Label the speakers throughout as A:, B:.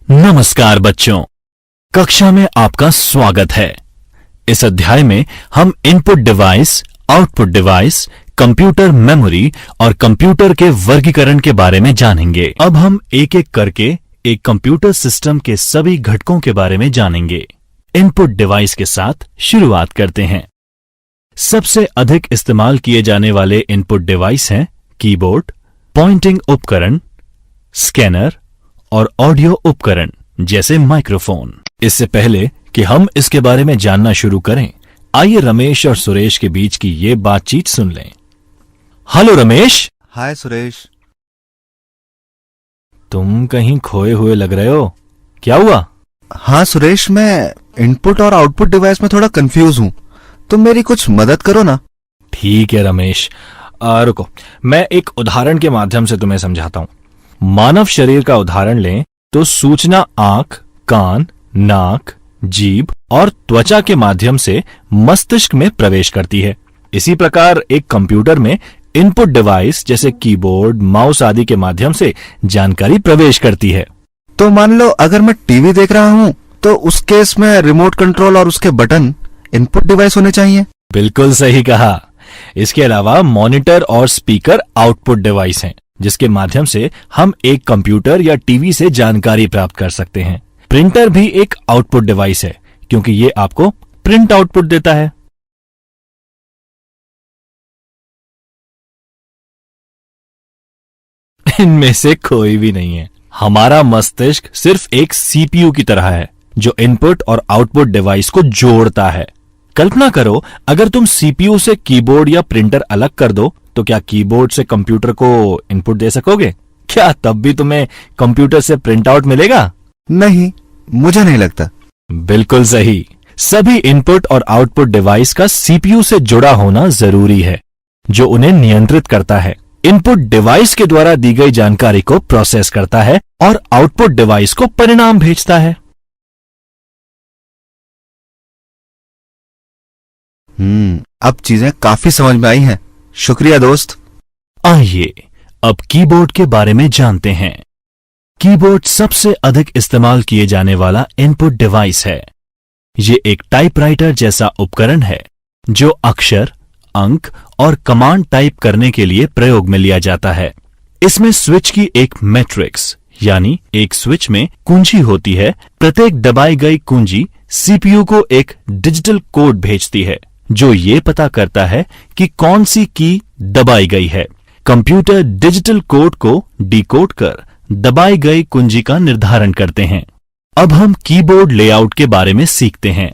A: नमस्कार बच्चों, कक्षा में आपका स्वागत है। इस अध्याय में हम input device, output device, computer memory और कंप्यूटर के वर्गीकरण के बारे में जानेंगे। अब हम एक एक करके एक कंप्यूटर सिस्टम के सभी घटकों के बारे में जानेंगे। इनपुट डिवाइस के साथ शुरुआत करते हैं। सबसे अधिक इस्तेमाल किए जाने वाले इनपुट डिवाइस हैं कीबोर्ड, पॉइंटिंग उपकरण, स्कैनर और ऑडियो उपकरण जैसे माइक्रोफोन। इससे पहले कि हम इसके बारे में जानना शुरू करें, आइए रमेश और सुरेश के बीच की ये बातचीत सुन लें। हेलो रमेश।
B: हाय सुरेश।
A: तुम कहीं खोए हुए लग रहे हो, क्या हुआ?
B: हाँ सुरेश, मैं इनपुट और आउटपुट डिवाइस में थोड़ा कंफ्यूज हूँ, तुम मेरी कुछ मदद करो ना।
A: ठीक है रमेश, रुको, मैं एक उदाहरण के माध्यम से तुम्हें समझाता हूं। मानव शरीर का उदाहरण लें तो सूचना आंख, कान, नाक, जीभ और त्वचा के माध्यम से मस्तिष्क में प्रवेश करती है। इसी प्रकार एक कंप्यूटर में इनपुट डिवाइस जैसे कीबोर्ड, माउस आदि के माध्यम से जानकारी प्रवेश करती है।
B: तो मान लो अगर मैं टीवी देख रहा हूँ तो उस केस में रिमोट कंट्रोल और उसके बटन इनपुट डिवाइस होने चाहिए।
A: बिल्कुल सही कहा। इसके अलावा मॉनिटर और स्पीकर आउटपुट डिवाइस हैं, जिसके माध्यम से हम एक कंप्यूटर या टीवी से जानकारी प्राप्त कर सकते हैं। प्रिंटर भी एक आउटपुट डिवाइस है, क्योंकि ये आपको प्रिंट आउटपुट देता है। इनमें से कोई भी नहीं है। हमारा मस्तिष्क सिर्फ एक सीपीयू की तरह है, जो इनपुट और आउटपुट डिवाइस को जोड़ता है। कल्पना करो, अगर तुम सीपीयू से कीबोर्ड या प्रिंटर अलग कर दो तो क्या कीबोर्ड से कंप्यूटर को इनपुट दे सकोगे? क्या तब भी तुम्हें कंप्यूटर से प्रिंट आउट मिलेगा?
B: नहीं, मुझे नहीं लगता।
A: बिल्कुल सही। सभी इनपुट और आउटपुट डिवाइस का सीपीयू से जुड़ा होना जरूरी है, जो उन्हें नियंत्रित करता है। इनपुट डिवाइस के द्वारा दी गई जानकारी को प्रोसेस करता है और आउटपुट डिवाइस को परिणाम भेजता है।
B: अब चीजें काफी समझ में आई हैं। शुक्रिया दोस्त।
A: आइए अब कीबोर्ड के बारे में जानते हैं। कीबोर्ड सबसे अधिक इस्तेमाल किए जाने वाला इनपुट डिवाइस है। ये एक टाइपराइटर जैसा उपकरण है, जो अक्षर, अंक और कमांड टाइप करने के लिए प्रयोग में लिया जाता है। इसमें स्विच की एक मैट्रिक्स यानी एक स्विच में कुंजी होती है। प्रत्येक दबाई गई कुंजी सीपीयू को एक डिजिटल कोड भेजती है, जो ये पता करता है कि कौन सी की दबाई गई है। कंप्यूटर डिजिटल कोड को डिकोड कर दबाई गई कुंजी का निर्धारण करते हैं। अब हम कीबोर्ड लेआउट के बारे में सीखते हैं।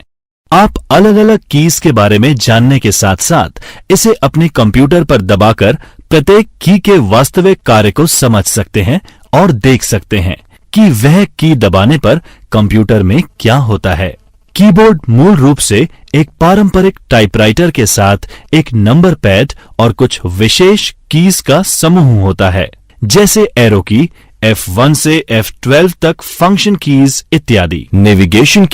A: आप अलग अलग कीज के बारे में जानने के साथ साथ इसे अपने कंप्यूटर पर दबाकर प्रत्येक की के वास्तविक कार्य को समझ सकते हैं और देख सकते हैं कि वह की दबाने पर कंप्यूटर में क्या होता है। कीबोर्ड मूल रूप से एक पारंपरिक टाइपराइटर के साथ एक नंबर पैड और कुछ विशेष कीज का समूह होता है, जैसे एरो की, F1 से F12 तक फंक्शन कीज इत्यादि। नेविगेशन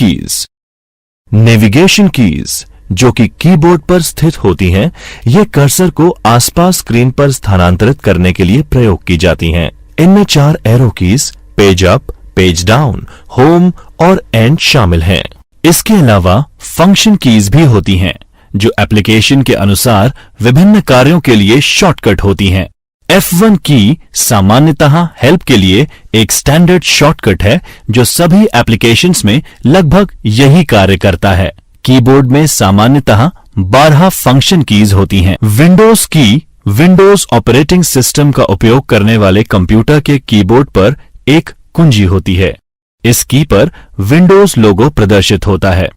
A: कीज जो कि कीबोर्ड पर स्थित होती हैं, ये कर्सर को आसपास स्क्रीन पर स्थानांतरित करने के लिए प्रयोग की जाती हैं। इनमें 4 arrow keys, page up, page down, home और एंड शामिल हैं। इसके अलावा फंक्शन कीज भी होती हैं, जो एप्लीकेशन के अनुसार विभिन्न कार्यों के लिए शॉर्टकट होती हैं। F1 की सामान्यतः हेल्प के लिए एक स्टैंडर्ड शॉर्टकट है, जो सभी एप्लीकेशंस में लगभग यही कार्य करता है। कीबोर्ड में सामान्यतः 12 फंक्शन कीज होती हैं। विंडोज की विंडोज ऑपरेटिंग सिस्टम का उपयोग करने वाले कंप्यूटर के कीबोर्ड पर एक कुंजी होती है। इस की पर विंडोज लोगो प्रदर्शित होता है।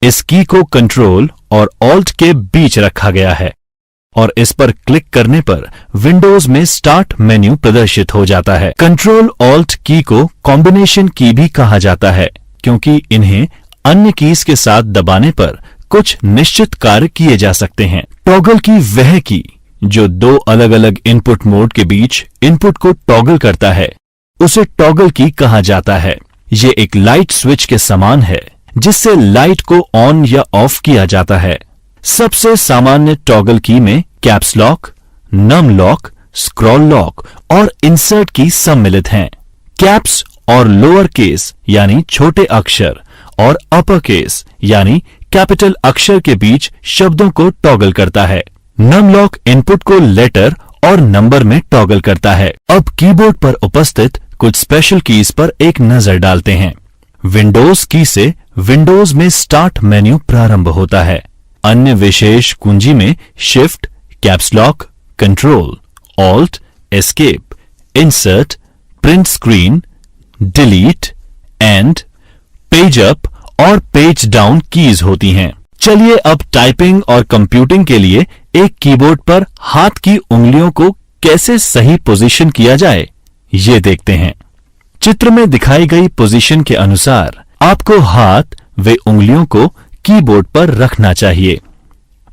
A: इस की को कंट्रोल और ऑल्ट के बीच रखा गया है और इस पर क्लिक करने पर विंडोज में स्टार्ट मेन्यू प्रदर्शित हो जाता है। कंट्रोल ऑल्ट की को कॉम्बिनेशन की भी कहा जाता है, क्योंकि इन्हें अन्य कीज के साथ दबाने पर कुछ निश्चित कार्य किए जा सकते हैं। टॉगल की वह की जो 2 अलग अलग इनपुट मोड के बीच इनपुट को टॉगल करता है, उसे टॉगल की कहा जाता है। ये एक लाइट स्विच के समान है, जिससे लाइट को ऑन या ऑफ किया जाता है। सबसे सामान्य टॉगल की में caps lock, num lock, scroll lock और इंसर्ट की सम्मिलित हैं। कैप्स और लोअर केस यानी छोटे अक्षर और अपर केस यानी कैपिटल अक्षर के बीच शब्दों को टॉगल करता है। नमलॉक इनपुट को लेटर और नंबर में टॉगल करता है। अब कीबोर्ड पर उपस्थित कुछ स्पेशल कीज पर एक नजर डालते हैं। विंडोज की से विंडोज में स्टार्ट मेन्यू प्रारंभ होता है। अन्य विशेष कुंजी में shift, caps lock, control, alt, escape, insert, print screen, delete, and, page up और पेज डाउन कीज होती हैं। चलिए अब टाइपिंग और कंप्यूटिंग के लिए एक कीबोर्ड पर हाथ की उंगलियों को कैसे सही पोजीशन किया जाए, ये देखते हैं। चित्र में दिखाई गई पोजीशन के अनुसार आपको हाथ व उंगलियों को कीबोर्ड पर रखना चाहिए।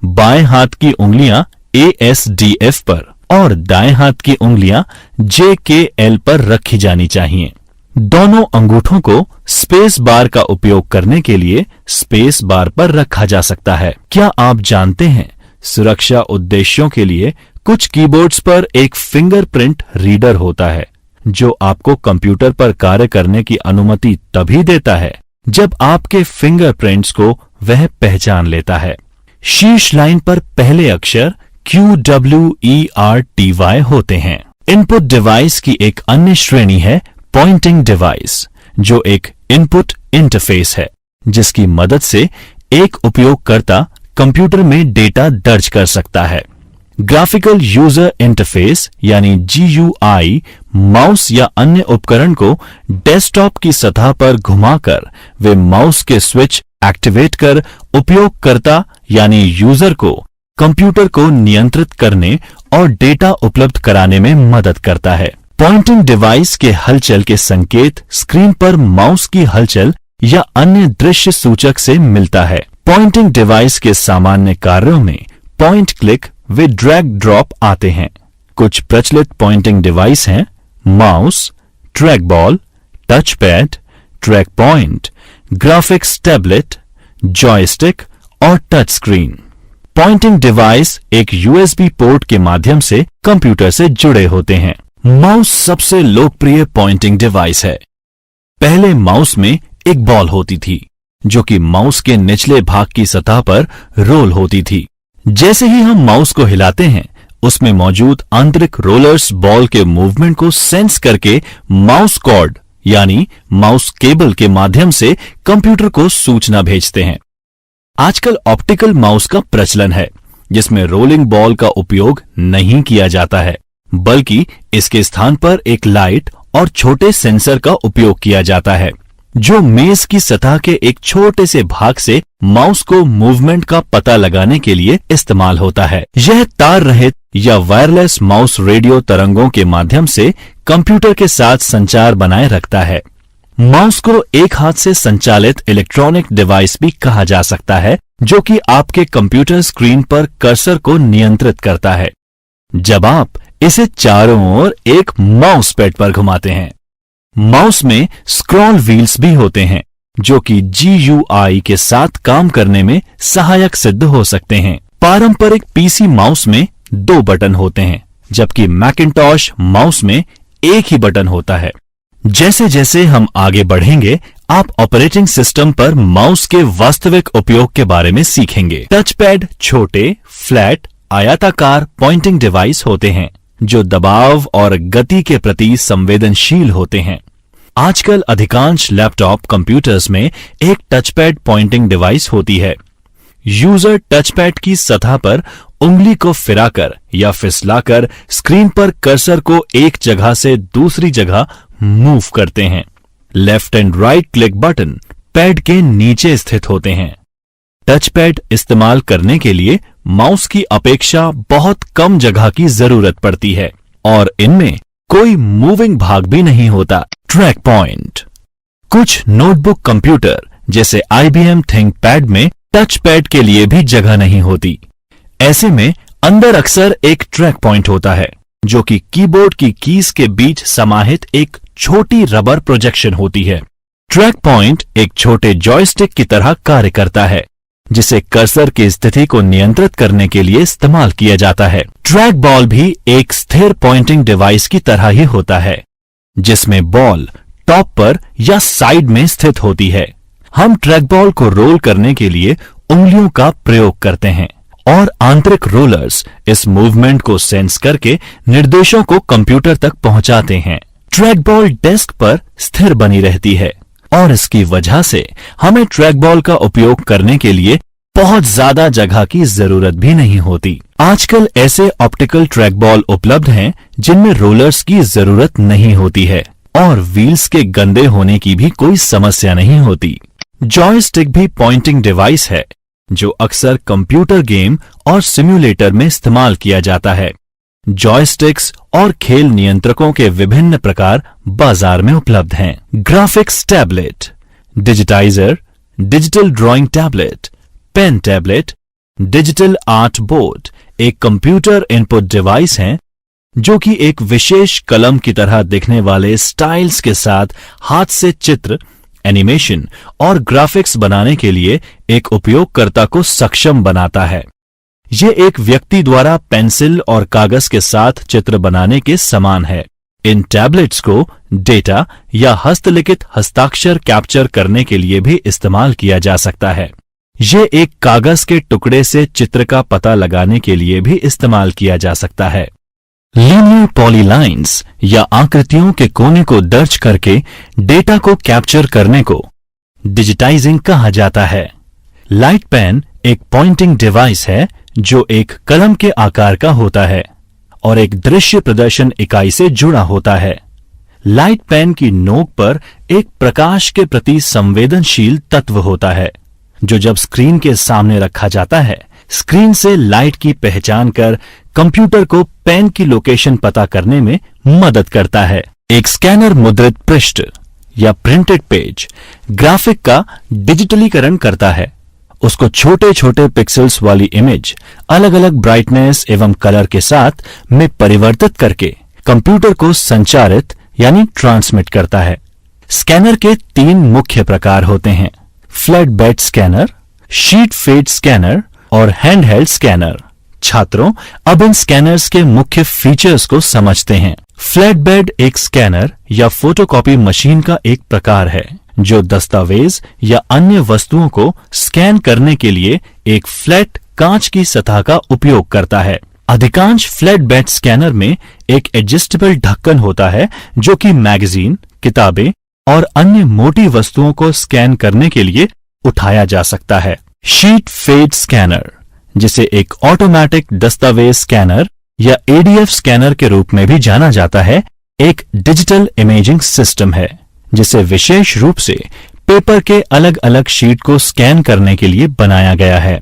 A: बाएं हाथ की उंगलियां ASDF पर और दाएं हाथ की उंगलियां JKL पर रखी जानी चाहिए। दोनों अंगूठों को स्पेस बार का उपयोग करने के लिए स्पेस बार पर रखा जा सकता है। क्या आप जानते हैं, सुरक्षा उद्देश्यों के लिए कुछ कीबोर्ड्स पर एक फिंगरप्रिंट रीडर होता है, जो आपको कंप्यूटर पर कार्य करने की अनुमति तभी देता है जब आपके फिंगरप्रिंट्स को वह पहचान लेता है। शीर्ष लाइन पर पहले अक्षर QWERTY होते हैं। इनपुट डिवाइस की एक अन्य श्रेणी है पॉइंटिंग डिवाइस, जो एक इनपुट इंटरफेस है, जिसकी मदद से एक उपयोगकर्ता कंप्यूटर में डेटा दर्ज कर सकता है। ग्राफिकल यूजर इंटरफेस यानी GUI माउस या अन्य उपकरण को डेस्कटॉप की सतह पर घुमाकर वे माउस के स्विच एक्टिवेट कर उपयोगकर्ता यानी यूजर को कंप्यूटर को नियंत्रित करने और डेटा उपलब्ध कराने में मदद करता है। पॉइंटिंग डिवाइस के हलचल के संकेत स्क्रीन पर माउस की हलचल या अन्य दृश्य सूचक से मिलता है। पॉइंटिंग डिवाइस के सामान्य कार्यों में पॉइंट क्लिक व ड्रैग ड्रॉप आते हैं। कुछ प्रचलित पॉइंटिंग डिवाइस हैं mouse, track ball, touch pad, track point, graphics tablet, joystick और टच स्क्रीन। पॉइंटिंग डिवाइस एक USB पोर्ट के माध्यम से कंप्यूटर से जुड़े होते हैं। माउस सबसे लोकप्रिय पॉइंटिंग डिवाइस है। पहले माउस में एक बॉल होती थी, जो कि माउस के निचले भाग की सतह पर रोल होती थी। जैसे ही हम माउस को हिलाते हैं, उसमें मौजूद आंतरिक रोलर्स बॉल के मूवमेंट को सेंस करके माउस कॉर्ड यानी माउस केबल के माध्यम से कंप्यूटर को सूचना भेजते हैं। आजकल ऑप्टिकल माउस का प्रचलन है, जिसमें रोलिंग बॉल का उपयोग नहीं किया जाता है, बल्कि इसके स्थान पर एक लाइट और छोटे सेंसर का उपयोग किया जाता है, जो मेज की सतह के एक छोटे से भाग से माउस को मूवमेंट का पता लगाने के लिए इस्तेमाल होता है। यह तार रहित या वायरलेस माउस रेडियो तरंगों के माध्यम से कंप्यूटर के साथ संचार बनाए रखता है। माउस को एक हाथ से संचालित इलेक्ट्रॉनिक डिवाइस भी कहा जा सकता है, जो कि आपके कंप्यूटर स्क्रीन पर कर्सर को नियंत्रित करता है जब आप इसे चारों ओर एक माउस पैड पर घुमाते हैं। माउस में स्क्रॉल व्हील्स भी होते हैं, जो कि GUI के साथ काम करने में सहायक सिद्ध हो सकते हैं। पारंपरिक PC माउस में 2 बटन होते हैं, जबकि मैकिन्टॉश माउस में एक ही बटन होता है। जैसे जैसे हम आगे बढ़ेंगे, आप ऑपरेटिंग सिस्टम पर माउस के वास्तविक उपयोग के बारे में सीखेंगे। टच पैड छोटे, फ्लैट, आयताकार पॉइंटिंग डिवाइस होते हैं, जो दबाव और गति के प्रति संवेदनशील होते हैं। आजकल अधिकांश लैपटॉप कंप्यूटर्स में एक टचपैड पॉइंटिंग डिवाइस होती है। यूजर टचपैड की सतह पर उंगली को फिराकर या फिसलाकर स्क्रीन पर कर्सर को एक जगह से दूसरी जगह मूव करते हैं। Left and right click button pad के नीचे स्थित होते हैं। टचपैड इस्तेमाल करने के लिए माउस की अपेक्षा बहुत कम जगह की जरूरत पड़ती है और इनमें कोई मूविंग भाग भी नहीं होता। Track point. कुछ नोटबुक कंप्यूटर जैसे IBM थिंकपैड में टच पैड के लिए भी जगह नहीं होती। ऐसे में अंदर अक्सर एक ट्रैक पॉइंट होता है, जो कि कीबोर्ड की कीज के बीच समाहित एक छोटी रबर प्रोजेक्शन होती है। ट्रैक पॉइंट एक छोटे जॉयस्टिक की तरह कार्य करता है, जिसे कर्सर की स्थिति को नियंत्रित करने के लिए इस्तेमाल किया जाता है। ट्रैक बॉल भी एक स्थिर पॉइंटिंग डिवाइस की तरह ही होता है, जिसमें बॉल टॉप पर या साइड में स्थित होती है। हम ट्रैकबॉल को रोल करने के लिए उंगलियों का प्रयोग करते हैं और आंतरिक रोलर्स इस मूवमेंट को सेंस करके निर्देशों को कंप्यूटर तक पहुंचाते हैं। ट्रैकबॉल डेस्क पर स्थिर बनी रहती है और इसकी वजह से हमें ट्रैकबॉल का उपयोग करने के लिए बहुत ज्यादा जगह की जरूरत भी नहीं होती। आजकल ऐसे ऑप्टिकल ट्रैकबॉल उपलब्ध हैं जिनमें रोलर्स की जरूरत नहीं होती है और व्हील्स के गंदे होने की भी कोई समस्या नहीं होती। जॉयस्टिक भी पॉइंटिंग डिवाइस है जो अक्सर कंप्यूटर गेम और सिम्युलेटर में इस्तेमाल किया जाता है। जॉयस्टिक्स और खेल नियंत्रकों के विभिन्न प्रकार बाजार में उपलब्ध हैं। Graphics tablet, digitizer, digital drawing tablet, pen tablet, digital art board एक कंप्यूटर इनपुट डिवाइस हैं जो कि एक विशेष कलम की तरह दिखने वाले स्टाइल्स के साथ हाथ से चित्र, एनिमेशन और ग्राफिक्स बनाने के लिए एक उपयोगकर्ता को सक्षम बनाता है। ये एक व्यक्ति द्वारा पेंसिल और कागज के साथ चित्र बनाने के समान है। इन टैबलेट्स को डेटा या हस्तलिखित हस्ताक्षर कैप्चर करने के लिए भी इस्तेमाल किया जा सकता है। ये एक कागज के टुकड़े से चित्र का पता लगाने के लिए भी इस्तेमाल किया जा सकता है। लीनियर पॉलीलाइंस या आकृतियों के कोने को दर्ज करके डेटा को कैप्चर करने को डिजिटाइजिंग कहा जाता है। लाइट पेन एक पॉइंटिंग डिवाइस है जो एक कलम के आकार का होता है और एक दृश्य प्रदर्शन इकाई से जुड़ा होता है। लाइट पेन की नोक पर एक प्रकाश के प्रति संवेदनशील तत्व होता है जो जब स्क्रीन के सामने रखा जाता है, स्क्रीन से लाइट की पहचान कर कंप्यूटर को पेन की लोकेशन पता करने में मदद करता है। एक स्कैनर मुद्रित पृष्ठ या प्रिंटेड पेज ग्राफिक का डिजिटलीकरण करता है। उसको छोटे छोटे पिक्सेल्स वाली इमेज अलग अलग ब्राइटनेस एवं कलर के साथ में परिवर्तित करके कंप्यूटर को संचारित यानी ट्रांसमिट करता है। स्कैनर के 3 मुख्य प्रकार होते हैं: flat bed scanner, sheet fed scanner और हैंडहेल्ड स्कैनर। छात्रों, अब इन स्कैनर्स के मुख्य फीचर्स को समझते हैं। फ्लैट बेड एक स्कैनर या फोटोकॉपी मशीन का एक प्रकार है जो दस्तावेज या अन्य वस्तुओं को स्कैन करने के लिए एक फ्लैट कांच की सतह का उपयोग करता है। अधिकांश फ्लैट बेड स्कैनर में एक एडजस्टेबल ढक्कन होता है जो कि मैगजीन, किताबें और अन्य मोटी वस्तुओं को स्कैन करने के लिए उठाया जा सकता है। शीट फेड स्कैनर, जिसे एक ऑटोमेटिक दस्तावेज स्कैनर या एडीएफ स्कैनर के रूप में भी जाना जाता है, एक डिजिटल इमेजिंग सिस्टम है जिसे विशेष रूप से पेपर के अलग अलग शीट को स्कैन करने के लिए बनाया गया है।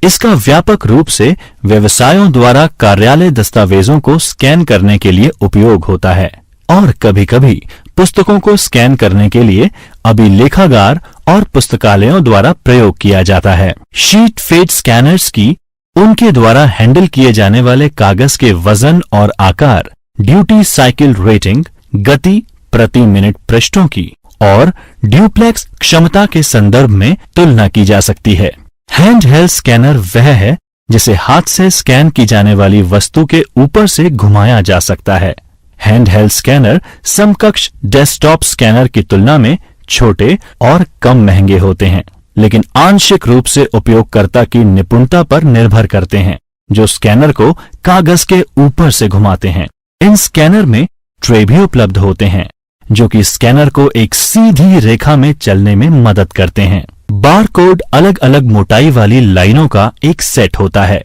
A: इसका व्यापक रूप से व्यवसायों द्वारा कार्यालय दस्तावेजों को स्कैन करने के लिए उपयोग होता है और कभी-कभी पुस्तकों को स्कैन करने के लिए अभिलेखागार और पुस्तकालयों द्वारा प्रयोग किया जाता है। शीट फेड स्कैनर्स की उनके द्वारा हैंडल किए जाने वाले कागज के वजन और आकार, ड्यूटी साइकिल रेटिंग, गति प्रति मिनट पृष्ठों की और ड्यूप्लेक्स क्षमता के संदर्भ में तुलना की जा सकती है। हैंडहेल्ड स्कैनर वह है जिसे हाथ से स्कैन की जाने वाली वस्तु के ऊपर से घुमाया जा सकता है। हैंडहेल्ड स्कैनर समकक्ष डेस्कटॉप स्कैनर की तुलना में छोटे और कम महंगे होते हैं, लेकिन आंशिक रूप से उपयोगकर्ता की निपुणता पर निर्भर करते हैं जो स्कैनर को कागज के ऊपर से घुमाते हैं। इन स्कैनर में ट्रे भी उपलब्ध होते हैं जो कि स्कैनर को एक सीधी रेखा में चलने में मदद करते हैं। बारकोड अलग अलग मोटाई वाली लाइनों का एक सेट होता है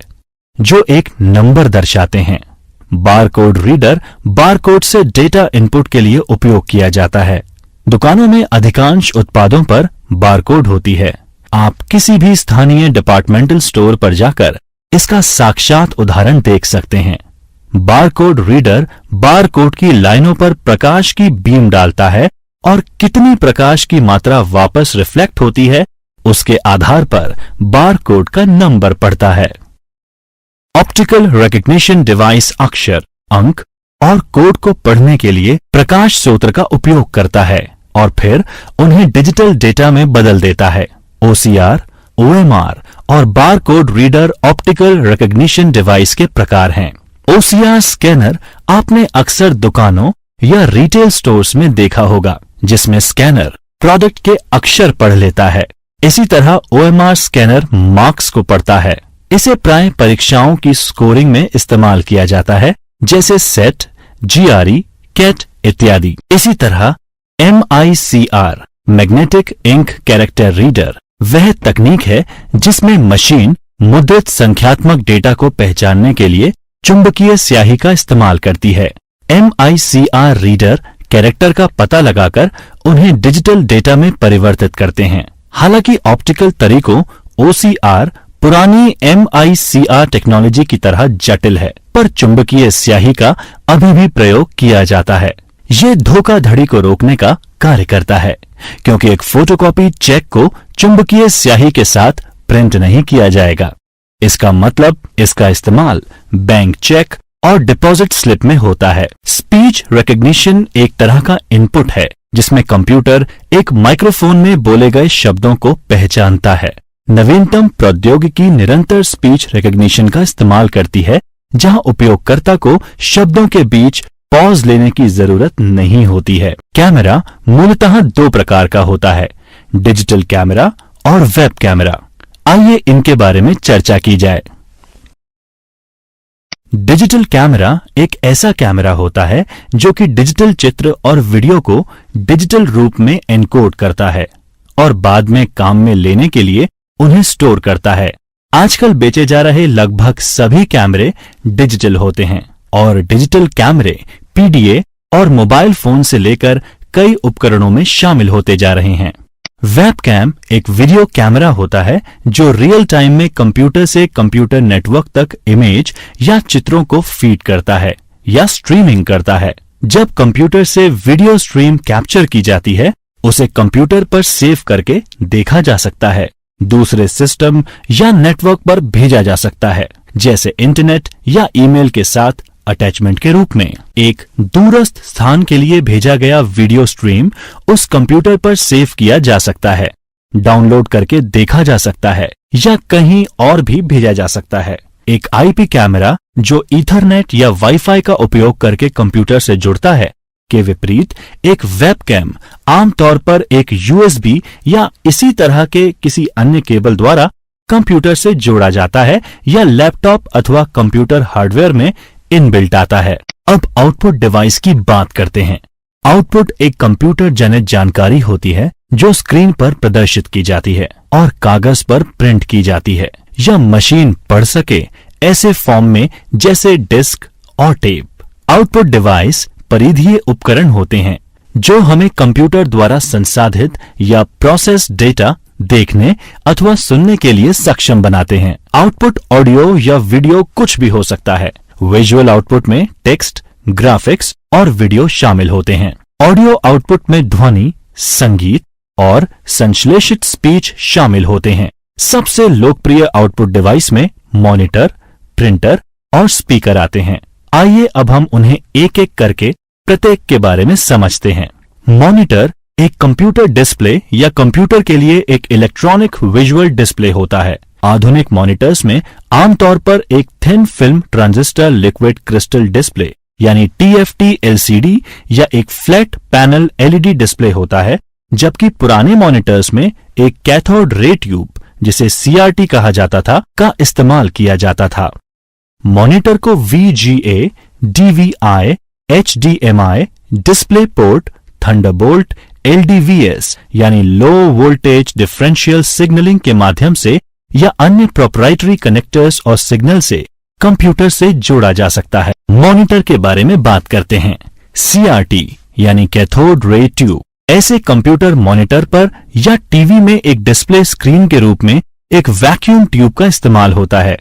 A: जो एक नंबर दर्शाते हैं। बारकोड रीडर बारकोड से डेटा इनपुट के लिए उपयोग किया जाता है। दुकानों में अधिकांश उत्पादों पर बारकोड होती है। आप किसी भी स्थानीय डिपार्टमेंटल स्टोर पर जाकर इसका साक्षात उदाहरण देख सकते हैं। बारकोड रीडर बारकोड की लाइनों पर प्रकाश की बीम डालता है और कितनी प्रकाश की मात्रा वापस रिफ्लेक्ट होती है उसके आधार पर बारकोड का नंबर पढ़ता है। ऑप्टिकल रिकग्निशन डिवाइस अक्षर, अंक और कोड को पढ़ने के लिए प्रकाश स्रोत का उपयोग करता है और फिर उन्हें डिजिटल डेटा में बदल देता है। OCR, OMR और barcode reader optical recognition device के प्रकार हैं। OCR स्कैनर आपने अक्सर दुकानों या रिटेल स्टोर्स में देखा होगा।
C: जिसमें स्कैनर प्रोडक्ट के अक्षर पढ़ लेता है। इसी तरह OMR स्कैनर मार्क्स को पढ़ता है। इसे प्राय परीक्षाओं की स्कोरिंग में इस्तेमाल किया जाता है, जैसे सेट, GRE, कैट इत्यादि। इसी तरह MICR magnetic ink character reader वह तकनीक है जिसमें मशीन मुद्रित संख्यात्मक डेटा को पहचानने के लिए चुंबकीय स्याही का इस्तेमाल करती है। MICR रीडर कैरेक्टर का पता लगाकर उन्हें डिजिटल डेटा में परिवर्तित करते हैं। हालांकि ऑप्टिकल तरीकों OCR पुरानी MICR टेक्नोलॉजी की तरह जटिल है, पर चुंबकीय स्याही का अभी भी प्रयोग किया जाता है। ये धोखाधड़ी को रोकने का कार्य करता है, क्योंकि एक फोटोकॉपी चेक को चुंबकीय स्याही के साथ प्रिंट नहीं किया जाएगा। इसका मतलब इसका इस्तेमाल बैंक चेक और डिपॉजिट स्लिप में होता है। स्पीच रिकग्निशन एक तरह का इनपुट है जिसमें कंप्यूटर एक माइक्रोफोन में बोले गए शब्दों को पहचानता है। नवीनतम प्रौद्योगिकी निरंतर स्पीच रिकग्निशन का इस्तेमाल करती है, जहां उपयोगकर्ता को शब्दों के बीच पॉज लेने की जरूरत नहीं होती है। कैमरा मूलतः दो प्रकार का होता है, डिजिटल कैमरा और वेब कैमरा। आइए इनके बारे में चर्चा की जाए। डिजिटल कैमरा एक ऐसा कैमरा होता है जो कि डिजिटल चित्र और वीडियो को डिजिटल रूप में एनकोड करता है और बाद में काम में लेने के लिए उन्हें स्टोर करता है। आजकल बेचे जा रहे लगभग सभी कैमरे डिजिटल होते हैं और डिजिटल कैमरे PDA और मोबाइल फोन से लेकर कई उपकरणों में शामिल होते जा रहे हैं। वेबकैम एक वीडियो कैमरा होता है जो रियल टाइम में कंप्यूटर से कंप्यूटर नेटवर्क तक इमेज या चित्रों को फीड करता है या स्ट्रीमिंग करता है। जब कंप्यूटर से वीडियो स्ट्रीम कैप्चर की जाती है, उसे कंप्यूटर पर सेव करके देखा जा सकता है, दूसरे सिस्टम या नेटवर्क पर भेजा जा सकता है, जैसे इंटरनेट या ईमेल के साथ अटैचमेंट के रूप में। एक दूरस्थ स्थान के लिए भेजा गया वीडियो स्ट्रीम उस कंप्यूटर पर सेव किया जा सकता है, डाउनलोड करके देखा जा सकता है या कहीं और भी भेजा जा सकता है। एक IP कैमरा जो ईथरनेट या वाईफाई का उपयोग करके कंप्यूटर से जुड़ता है, के विपरीत एक वेबकैम आमतौर पर एक USB या इसी तरह के किसी अन्य केबल द्वारा कंप्यूटर से जोड़ा जाता है या लैपटॉप अथवा कंप्यूटर हार्डवेयर में इनबिल्ट आता है। अब आउटपुट डिवाइस की बात करते हैं। आउटपुट एक कंप्यूटर जनित जानकारी होती है जो स्क्रीन पर प्रदर्शित की जाती है और कागज पर प्रिंट की जाती है या मशीन पढ़ सके ऐसे फॉर्म में जैसे डिस्क और टेप। आउटपुट डिवाइस परिधीय उपकरण होते हैं जो हमें कंप्यूटर द्वारा संसाधित या प्रोसेस डेटा देखने अथवा सुनने के लिए सक्षम बनाते हैं। आउटपुट ऑडियो या वीडियो कुछ भी हो सकता है। विजुअल आउटपुट में टेक्स्ट, ग्राफिक्स और वीडियो शामिल होते हैं। ऑडियो आउटपुट में ध्वनि, संगीत और संश्लेषित स्पीच शामिल होते हैं। सबसे लोकप्रिय आउटपुट डिवाइस में मॉनिटर, प्रिंटर और स्पीकर आते हैं। आइए अब हम उन्हें एक एक करके प्रत्येक के बारे में समझते हैं। मॉनिटर एक कंप्यूटर डिस्प्ले या कंप्यूटर के लिए एक इलेक्ट्रॉनिक विजुअल डिस्प्ले होता है। आधुनिक मॉनिटर्स में आमतौर पर एक thin film transistor liquid crystal display यानी TFT LCD या एक फ्लैट पैनल LED डिस्प्ले होता है, जबकि पुराने मॉनिटर्स में एक कैथोड रे ट्यूब, जिसे CRT कहा जाता था, का इस्तेमाल किया जाता था। मॉनिटर को VGA, DVI, HDMI, display port, Thunderbolt, LDVS यानी लो वोल्टेज डिफरेंशियल सिग्नलिंग के माध्यम से या अन्य प्रोप्राइटरी कनेक्टर्स और सिग्नल से कंप्यूटर से जोड़ा जा सकता है। मॉनिटर के बारे में बात करते हैं। CRT यानी कैथोड रे ट्यूब ऐसे कंप्यूटर मॉनिटर पर या टीवी में एक डिस्प्ले स्क्रीन के रूप में एक वैक्यूम ट्यूब का इस्तेमाल होता है।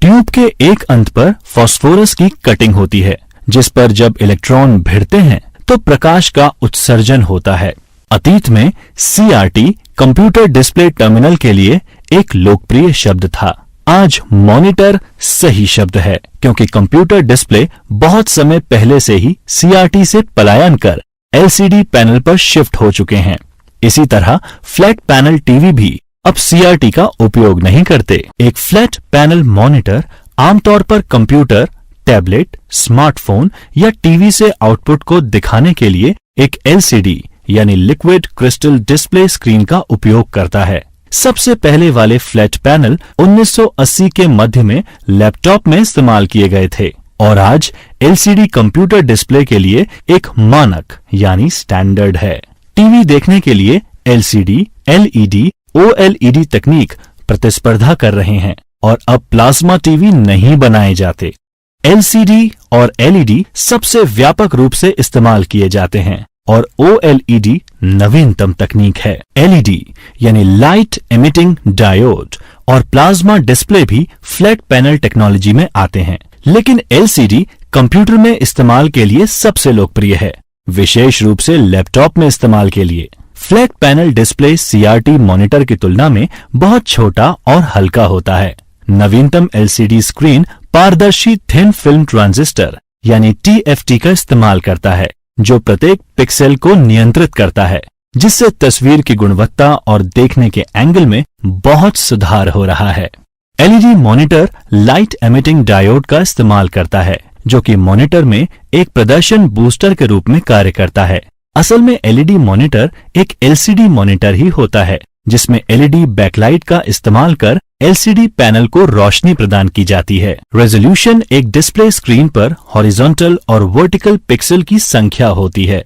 C: ट्यूब के एक अंत पर फास्फोरस की कटिंग होती है, जिस पर जब इलेक्ट्रॉन भिड़ते हैं तो प्रकाश का उत्सर्जन होता है। अतीत में CRT कंप्यूटर डिस्प्ले टर्मिनल के लिए एक लोकप्रिय शब्द था। आज मॉनिटर सही शब्द है, क्योंकि कंप्यूटर डिस्प्ले बहुत समय पहले से ही CRT से पलायन कर LCD पैनल पर शिफ्ट हो चुके हैं। इसी तरह फ्लैट पैनल टीवी भी अब CRT का उपयोग नहीं करते। एक फ्लैट पैनल मॉनिटर आमतौर पर कंप्यूटर, टैबलेट, स्मार्टफोन या टीवी से आउटपुट को दिखाने के लिए एक LCD यानी लिक्विड क्रिस्टल डिस्प्ले स्क्रीन का उपयोग करता है। सबसे पहले वाले फ्लैट पैनल 1980 के मध्य में लैपटॉप में इस्तेमाल किए गए थे और आज एलसीडी कंप्यूटर डिस्प्ले के लिए एक मानक यानी स्टैंडर्ड है। टीवी देखने के लिए एलसीडी, एलईडी, ओएलईडी तकनीक प्रतिस्पर्धा कर रहे हैं और अब प्लाज्मा टीवी नहीं बनाए जाते। एलसीडी और एलईडी सबसे व्यापक रूप से इस्तेमाल किए जाते हैं और ओएलईडी नवीनतम तकनीक है। एलईडी यानी लाइट एमिटिंग डायोड और प्लाज्मा डिस्प्ले भी फ्लैट पैनल टेक्नोलॉजी में आते हैं, लेकिन एलसीडी कंप्यूटर में इस्तेमाल के लिए सबसे लोकप्रिय है, विशेष रूप से लैपटॉप में इस्तेमाल के लिए। Flat panel display CRT monitor की तुलना में बहुत छोटा और हल्का होता है। नवीनतम एलसीडी स्क्रीन पारदर्शी थिन फिल्म ट्रांजिस्टर यानी टीएफटी का इस्तेमाल करता है, जो प्रत्येक पिक्सेल को नियंत्रित करता है, जिससे तस्वीर की गुणवत्ता और देखने के एंगल में बहुत सुधार हो रहा है। LED monitor light emitting diode का इस्तेमाल करता है, जो कि मॉनिटर में एक प्रदर्शन बूस्टर के रूप में कार्य करता है। असल में एलईडी मॉनिटर एक एलसीडी मॉनिटर ही होता है, जिसमें एलईडी बैकलाइट का इस्तेमाल कर एलसीडी पैनल को रोशनी प्रदान की जाती है। रेजोल्यूशन एक डिस्प्ले स्क्रीन पर हॉरिजॉन्टल और वर्टिकल पिक्सल की संख्या होती है।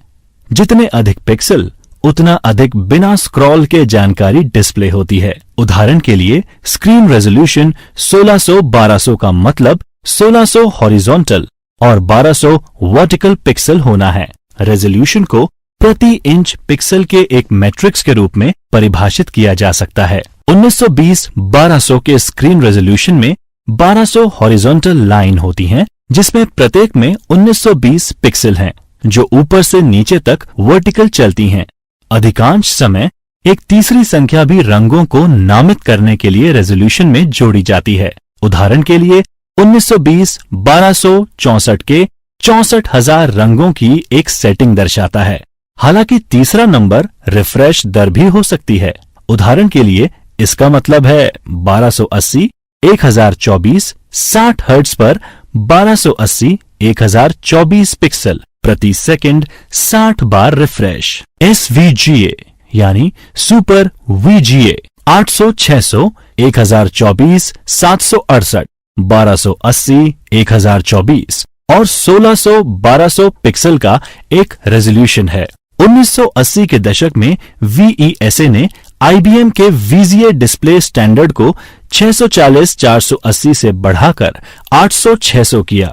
C: जितने अधिक पिक्सल उतना अधिक बिना स्क्रॉल के जानकारी डिस्प्ले होती है। उदाहरण के लिए स्क्रीन रेजोल्यूशन 1600-1200 का मतलब 1600 हॉरिजॉन्टल और 1200 वर्टिकल पिक्सल होना है। रेजोल्यूशन को प्रति इंच पिक्सल के एक मैट्रिक्स के रूप में परिभाषित किया जा सकता है। 1920-1200 के स्क्रीन रेजोल्यूशन में 1200 हॉरिजॉन्टल लाइन होती हैं, जिसमें प्रत्येक में 1920 पिक्सल हैं, जो ऊपर से नीचे तक वर्टिकल चलती हैं। अधिकांश समय एक तीसरी संख्या भी रंगों को नामित करने के लिए रेजोल्यूशन में जोड़ी जाती है। उदाहरण के लिए 1920-1264 के 64,000 रंगों की एक सेटिंग दर्शाता है। हालांकि तीसरा नंबर रिफ्रेश दर भी हो सकती है। उदाहरण के लिए इसका मतलब है 1280 1024 60 हर्ट्ज पर 1280 1024 पिक्सल प्रति सेकंड 60 बार रिफ्रेश। SVGA यानी सुपर VGA 800 600 1024 768 1280 1024 और 1600 1200 पिक्सल का एक रेजोल्यूशन है। 1980 के दशक में VESA ने IBM के VGA डिस्प्ले स्टैंडर्ड को 640-480 से बढ़ाकर 800-600 किया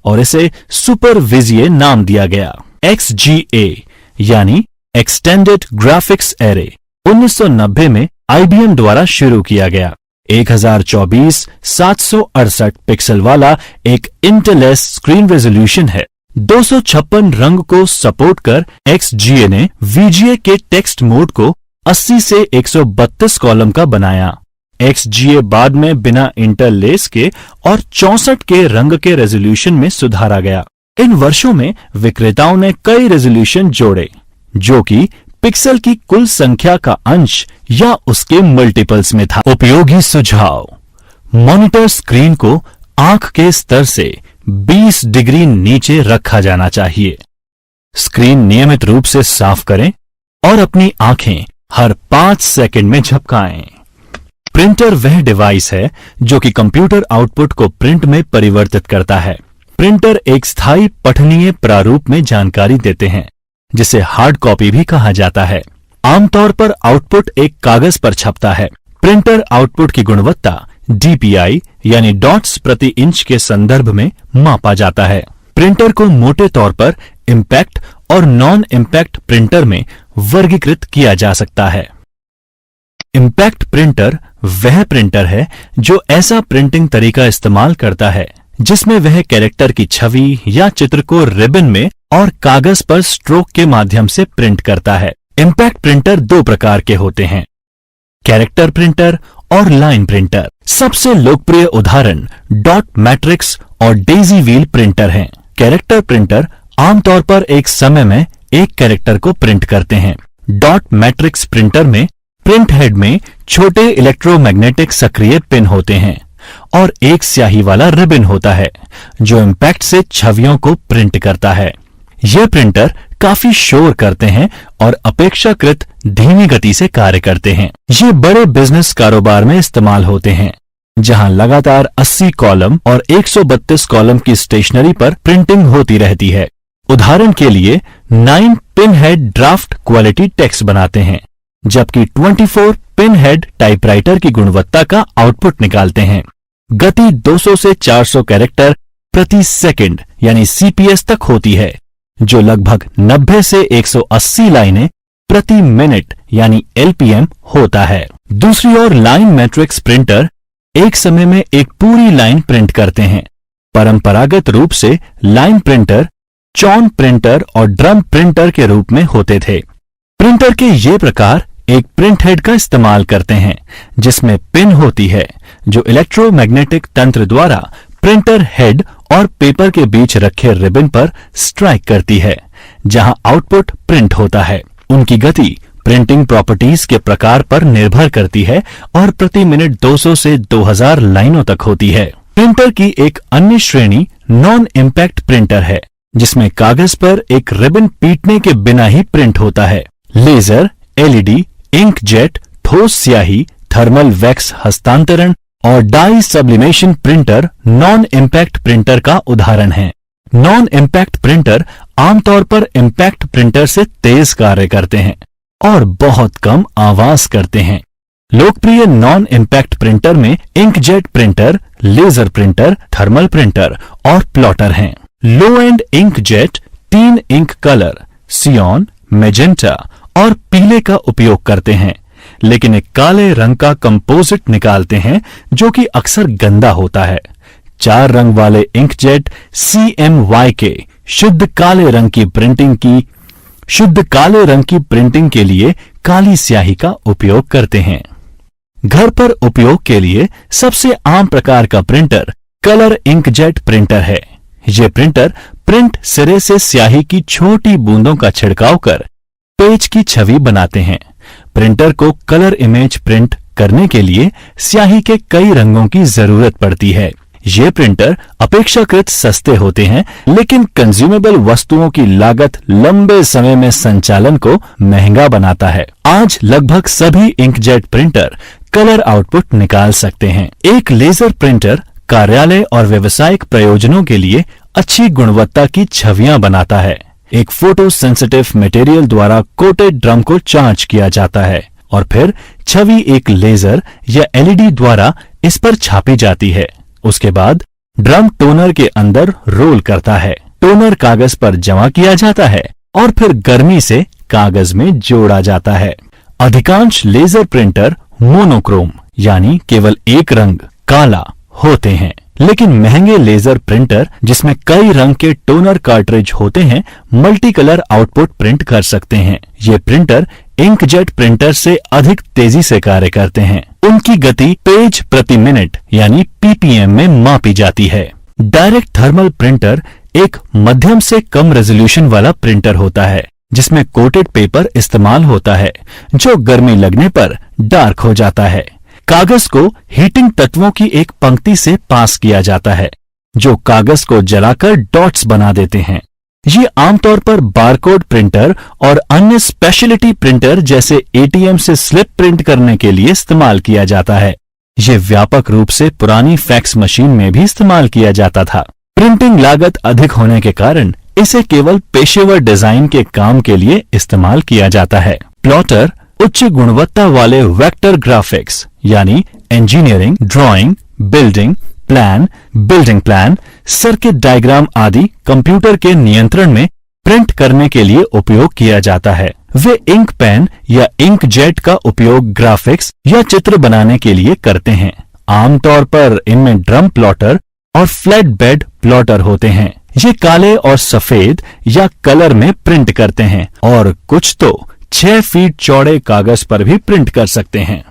C: और इसे सुपर VGA नाम दिया गया। XGA यानी एक्सटेंडेड ग्राफिक्स एरे 1990 में IBM द्वारा शुरू किया गया। 1024 768 पिक्सल वाला एक इंटेलेस स्क्रीन रेजोल्यूशन है। 256 रंग को सपोर्ट कर XGA ने VGA के टेक्स्ट मोड को 80 से 132 कॉलम का बनाया। XGA बाद में बिना इंटरलेस के और 64 के रंग के रेजोल्यूशन में सुधारा गया। इन वर्षों में विक्रेताओं ने कई रेजोल्यूशन जोड़े, जो कि पिक्सल की कुल संख्या का अंश या उसके मल्टीपल्स में था। उपयोगी सुझाव: मॉनिटर स्क्रीन को आंख के स्तर से 20 डिग्री नीचे रखा जाना चाहिए। स्क्रीन नियमित रूप से साफ करें और अपनी आंखें हर 5 सेकंड में झपकाएं। प्रिंटर वह डिवाइस है जो कि कंप्यूटर आउटपुट को प्रिंट में परिवर्तित करता है। प्रिंटर एक स्थायी पठनीय प्रारूप में जानकारी देते हैं, जिसे हार्ड कॉपी भी कहा जाता है। आमतौर पर आउटपुट एक कागज पर छपता है। प्रिंटर आउटपुट की गुणवत्ता DPI यानी डॉट्स प्रति इंच के संदर्भ में मापा जाता है। प्रिंटर को मोटे तौर पर इम्पैक्ट और नॉन इम्पैक्ट प्रिंटर में वर्गीकृत किया जा सकता है। इम्पैक्ट प्रिंटर वह प्रिंटर है जो ऐसा प्रिंटिंग तरीका इस्तेमाल करता है जिसमें वह कैरेक्टर की छवि या चित्र को रिबन में और कागज पर स्ट्रोक के माध्यम से प्रिंट करता है। इम्पैक्ट प्रिंटर 2 प्रकार के होते हैं, कैरेक्टर प्रिंटर और लाइन प्रिंटर। सबसे लोकप्रिय उदाहरण डॉट मैट्रिक्स और डेजी व्हील प्रिंटर हैं। कैरेक्टर प्रिंटर आमतौर पर एक समय में एक कैरेक्टर को प्रिंट करते हैं। डॉट मैट्रिक्स प्रिंटर में प्रिंट हेड में छोटे इलेक्ट्रोमैग्नेटिक सक्रिय पिन होते हैं और एक स्याही वाला रिबन होता है जो इम्पैक्ट से छवियों को प्रिंट करता है। यह प्रिंटर काफी शोर करते हैं और अपेक्षाकृत धीमी गति से कार्य करते हैं। ये बड़े बिजनेस कारोबार में इस्तेमाल होते हैं, जहां लगातार 80 कॉलम और 132 कॉलम की स्टेशनरी पर प्रिंटिंग होती रहती है। उदाहरण के लिए 9 pin head draft quality text बनाते हैं, जबकि 24 पिन हेड टाइपराइटर की गुणवत्ता का आउटपुट निकालते हैं। गति 200 से 400 कैरेक्टर प्रति सेकंड यानी सीपीएस तक होती है, जो लगभग 90 से 180 लाइनें प्रति मिनट यानी एलपीएम होता है। दूसरी ओर लाइन मैट्रिक्स प्रिंटर एक समय में एक पूरी लाइन प्रिंट करते हैं। परंपरागत रूप से लाइन प्रिंटर चॉन प्रिंटर और ड्रम प्रिंटर के रूप में होते थे। प्रिंटर के ये प्रकार एक प्रिंट हेड का इस्तेमाल करते हैं, जिसमें पिन होती है जो इलेक्ट्रोमैग्नेटिक तंत्र द्वारा प्रिंटर हेड और पेपर के बीच रखे रिबन पर स्ट्राइक करती है, जहां आउटपुट प्रिंट होता है। उनकी गति प्रिंटिंग प्रॉपर्टीज के प्रकार पर निर्भर करती है और प्रति मिनट 200 से 2000 लाइनों तक होती है। प्रिंटर की एक अन्य श्रेणी नॉन इम्पैक्ट प्रिंटर है, जिसमें कागज पर एक रिबन पीटने के बिना ही प्रिंट होता है। लेजर, एलईडी, इंकजेट, ठोस स्याही, थर्मल वैक्स हस्तांतरण और dye sublimation printer non impact printer का उदाहरण है। नॉन इम्पैक्ट प्रिंटर आमतौर पर इम्पैक्ट प्रिंटर से तेज कार्य करते हैं और बहुत कम आवाज करते हैं। लोकप्रिय नॉन इम्पैक्ट प्रिंटर में inkjet printer, laser printer, thermal printer और प्लॉटर हैं। Low end inkjet 3 ink colour cyan, magenta और पीले का उपयोग करते हैं, लेकिन एक काले रंग का कंपोजिट निकालते हैं जो कि अक्सर गंदा होता है। 4 रंग वाले इंकजेट CMYK शुद्ध काले रंग की प्रिंटिंग के लिए काली स्याही का उपयोग करते हैं। घर पर उपयोग के लिए सबसे आम प्रकार का प्रिंटर कलर इंकजेट प्रिंटर है। ये प्रिंटर प्रिंट सिरे से स्याही की छोटी बूंदों का छिड़काव कर पेज की छवि बनाते हैं। प्रिंटर को कलर इमेज प्रिंट करने के लिए स्याही के कई रंगों की जरूरत पड़ती है। ये प्रिंटर अपेक्षाकृत सस्ते होते हैं, लेकिन कंज्यूमेबल वस्तुओं की लागत लंबे समय में संचालन को महंगा बनाता है। आज लगभग सभी इंकजेट प्रिंटर कलर आउटपुट निकाल सकते हैं। एक लेजर प्रिंटर कार्यालय और व्यावसायिक प्रयोजनों के लिए अच्छी गुणवत्ता की छवियां बनाता है। एक फोटो सेंसिटिव मटेरियल द्वारा कोटेड ड्रम को चार्ज किया जाता है और फिर छवि एक लेजर या एलईडी द्वारा इस पर छापी जाती है। उसके बाद ड्रम टोनर के अंदर रोल करता है। टोनर कागज पर जमा किया जाता है और फिर गर्मी से कागज में जोड़ा जाता है। अधिकांश लेजर प्रिंटर मोनोक्रोम यानी केवल एक रंग काला होते हैं, लेकिन महंगे लेजर प्रिंटर जिसमें कई रंग के टोनर कार्ट्रिज होते हैं मल्टी कलर आउटपुट प्रिंट कर सकते हैं। ये प्रिंटर इंकजेट प्रिंटर से अधिक तेजी से कार्य करते हैं। उनकी गति पेज प्रति मिनट यानी पीपीएम में मापी जाती है। डायरेक्ट थर्मल प्रिंटर एक मध्यम से कम रेजोल्यूशन वाला प्रिंटर होता है, जिसमें कोटेड पेपर इस्तेमाल होता है, जो गर्मी लगने पर डार्क हो जाता है। कागज को हीटिंग तत्वों की एक पंक्ति से पास किया जाता है, जो कागज को जलाकर डॉट्स बना देते हैं। ये आमतौर पर बारकोड प्रिंटर और अन्य स्पेशलिटी प्रिंटर जैसे एटीएम से स्लिप प्रिंट करने के लिए इस्तेमाल किया जाता है। ये व्यापक रूप से पुरानी फैक्स मशीन में भी इस्तेमाल किया जाता था। प्रिंटिंग लागत अधिक होने के कारण इसे केवल पेशेवर डिजाइन के काम के लिए इस्तेमाल किया जाता है। प्लॉटर उच्च गुणवत्ता वाले वेक्टर ग्राफिक्स यानी engineering, drawing, building plan, circuit diagram आदि कंप्यूटर के नियंत्रण में प्रिंट करने के लिए उपयोग किया जाता है। वे इंक पेन या इंकजेट का उपयोग ग्राफिक्स या चित्र बनाने के लिए करते हैं। आमतौर पर इनमें ड्रम प्लॉटर और फ्लैट बेड प्लॉटर होते हैं। ये काले और सफेद या कलर में प्रिंट करते हैं और कुछ तो 6 फीट चौड़े कागज पर भी प्रिंट कर सकते हैं।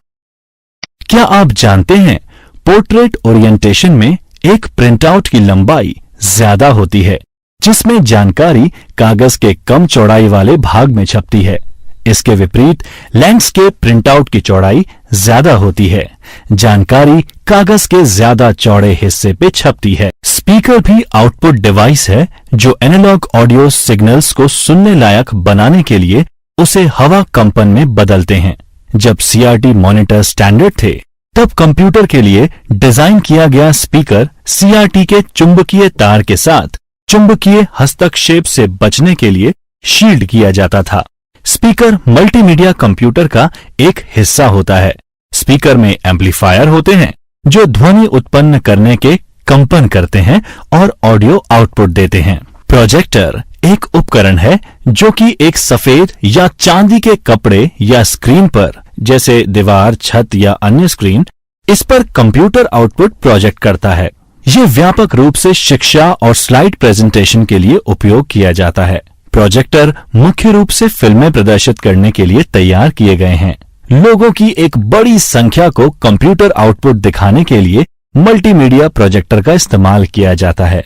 C: क्या आप जानते हैं पोर्ट्रेट ओरिएंटेशन में एक प्रिंटआउट की लंबाई ज्यादा होती है, जिसमें जानकारी कागज के कम चौड़ाई वाले भाग में छपती है। इसके विपरीत लैंडस्केप प्रिंटआउट की चौड़ाई ज्यादा होती है। जानकारी कागज के ज्यादा चौड़े हिस्से पे छपती है। स्पीकर भी आउटपुट डिवाइस है जो एनालॉग ऑडियो सिग्नल्स को सुनने लायक बनाने के लिए उसे हवा कंपन में बदलते हैं। जब CRT मॉनिटर स्टैंडर्ड थे, तब कंप्यूटर के लिए डिजाइन किया गया स्पीकर CRT के चुंबकीय तार के साथ चुंबकीय हस्तक्षेप से बचने के लिए शील्ड किया जाता था। स्पीकर मल्टीमीडिया कंप्यूटर का एक हिस्सा होता है। स्पीकर में एम्पलीफायर होते हैं जो ध्वनि उत्पन्न करने के कंपन करते हैं और ऑडियो आउटपुट देते हैं। प्रोजेक्टर एक उपकरण है जो कि एक सफेद या चांदी के कपड़े या स्क्रीन पर, जैसे दीवार, छत या अन्य स्क्रीन, इस पर कंप्यूटर आउटपुट प्रोजेक्ट करता है। ये व्यापक रूप से शिक्षा और स्लाइड प्रेजेंटेशन के लिए उपयोग किया जाता है। प्रोजेक्टर मुख्य रूप से फिल्में प्रदर्शित करने के लिए तैयार किए गए हैं। लोगों की एक बड़ी संख्या को कंप्यूटर आउटपुट दिखाने के लिए मल्टीमीडिया प्रोजेक्टर का इस्तेमाल किया जाता है।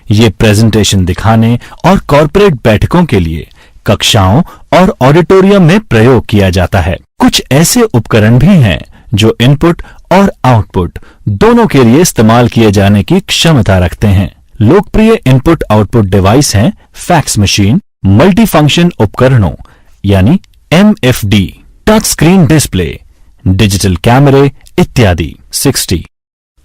C: ये प्रेजेंटेशन दिखाने और कॉर्पोरेट बैठकों के लिए कक्षाओं और ऑडिटोरियम में प्रयोग किया जाता है। कुछ ऐसे उपकरण भी हैं जो इनपुट और आउटपुट दोनों के लिए इस्तेमाल किए जाने की क्षमता रखते हैं। लोकप्रिय इनपुट आउटपुट डिवाइस हैं फैक्स मशीन, मल्टीफंक्शन उपकरणों यानी MFD, touch screen display, digital कैमरे इत्यादि। 60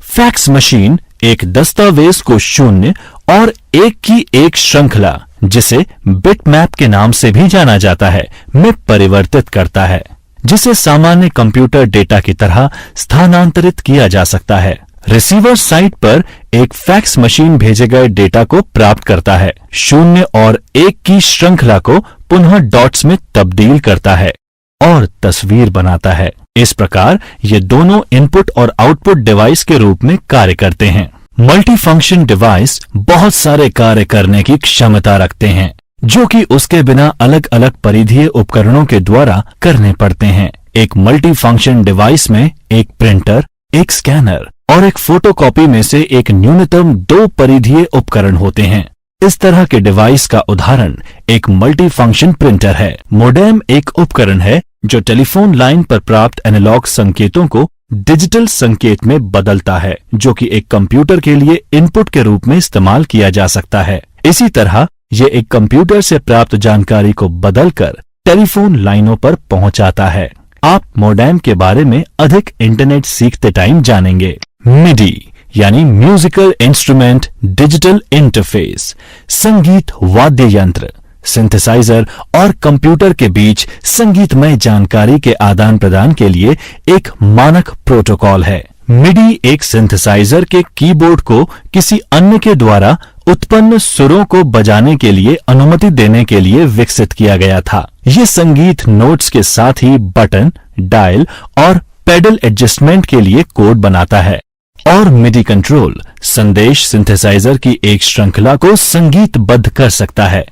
C: फैक्स मशीन एक दस्तावेज को शून्य और एक की एक श्रृंखला, जिसे बिटमैप के नाम से भी जाना जाता है, में परिवर्तित करता है, जिसे सामान्य कंप्यूटर डेटा की तरह स्थानांतरित किया जा सकता है। रिसीवर साइट पर एक फैक्स मशीन भेजे गए डेटा को प्राप्त करता है, शून्य और एक की श्रृंखला को पुनः डॉट्स में तब्दील करता है और तस्वीर बनाता है। इस प्रकार ये दोनों इनपुट और आउटपुट डिवाइस के रूप में कार्य करते हैं। मल्टीफंक्शन डिवाइस बहुत सारे कार्य करने की क्षमता रखते हैं, जो कि उसके बिना अलग अलग परिधीय उपकरणों के द्वारा करने पड़ते हैं। एक मल्टीफंक्शन डिवाइस में एक प्रिंटर, एक स्कैनर और एक फोटोकॉपी में से एक न्यूनतम 2 परिधीय उपकरण होते हैं। इस तरह के डिवाइस का उदाहरण एक मल्टीफंक्शन प्रिंटर है। मोडेम एक उपकरण है जो टेलीफोन लाइन पर प्राप्त एनालॉग संकेतों को डिजिटल संकेत में बदलता है, जो कि एक कंप्यूटर के लिए इनपुट के रूप में इस्तेमाल किया जा सकता है। इसी तरह यह एक कंप्यूटर से प्राप्त जानकारी को बदलकर टेलीफोन लाइनों पर पहुंचाता है। आप मोडेम के बारे में अधिक इंटरनेट सीखते टाइम जानेंगे। मिडी यानी म्यूजिकल इंस्ट्रूमेंट डिजिटल इंटरफेस, संगीत वाद्य यंत्र, सिंथेसाइजर और कंप्यूटर के बीच संगीतमय जानकारी के आदान प्रदान के लिए एक मानक प्रोटोकॉल है। मिडी एक सिंथेसाइजर के कीबोर्ड को किसी अन्य के द्वारा उत्पन्न सुरों को बजाने के लिए अनुमति देने के लिए विकसित किया गया था। ये संगीत नोट्स के साथ ही बटन, डायल और पेडल एडजस्टमेंट के लिए कोड बनाता है। और मिडी कंट्रोल संदेश सिंथेसाइजर की एक श्रृंखला को संगीतबद्ध कर सकता है,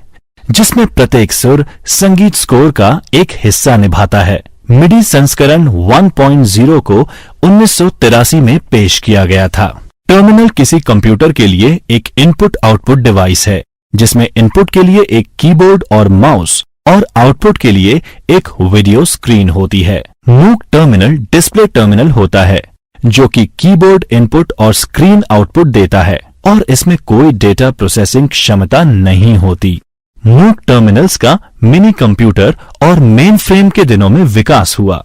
C: जिसमें प्रत्येक सुर संगीत स्कोर का एक हिस्सा निभाता है। मिडी संस्करण 1.0 को 1983 में पेश किया गया था। टर्मिनल किसी कंप्यूटर के लिए एक इनपुट आउटपुट डिवाइस है, जिसमें इनपुट के लिए एक कीबोर्ड और माउस और आउटपुट के लिए एक वीडियो स्क्रीन होती है। मूक टर्मिनल डिस्प्ले टर्मिनल होता है, जो कि कीबोर्ड इनपुट और स्क्रीन आउटपुट देता है और इसमें कोई डेटा प्रोसेसिंग क्षमता नहीं होती। मूक टर्मिनल्स का मिनी कंप्यूटर और मेन फ्रेम के दिनों में विकास हुआ।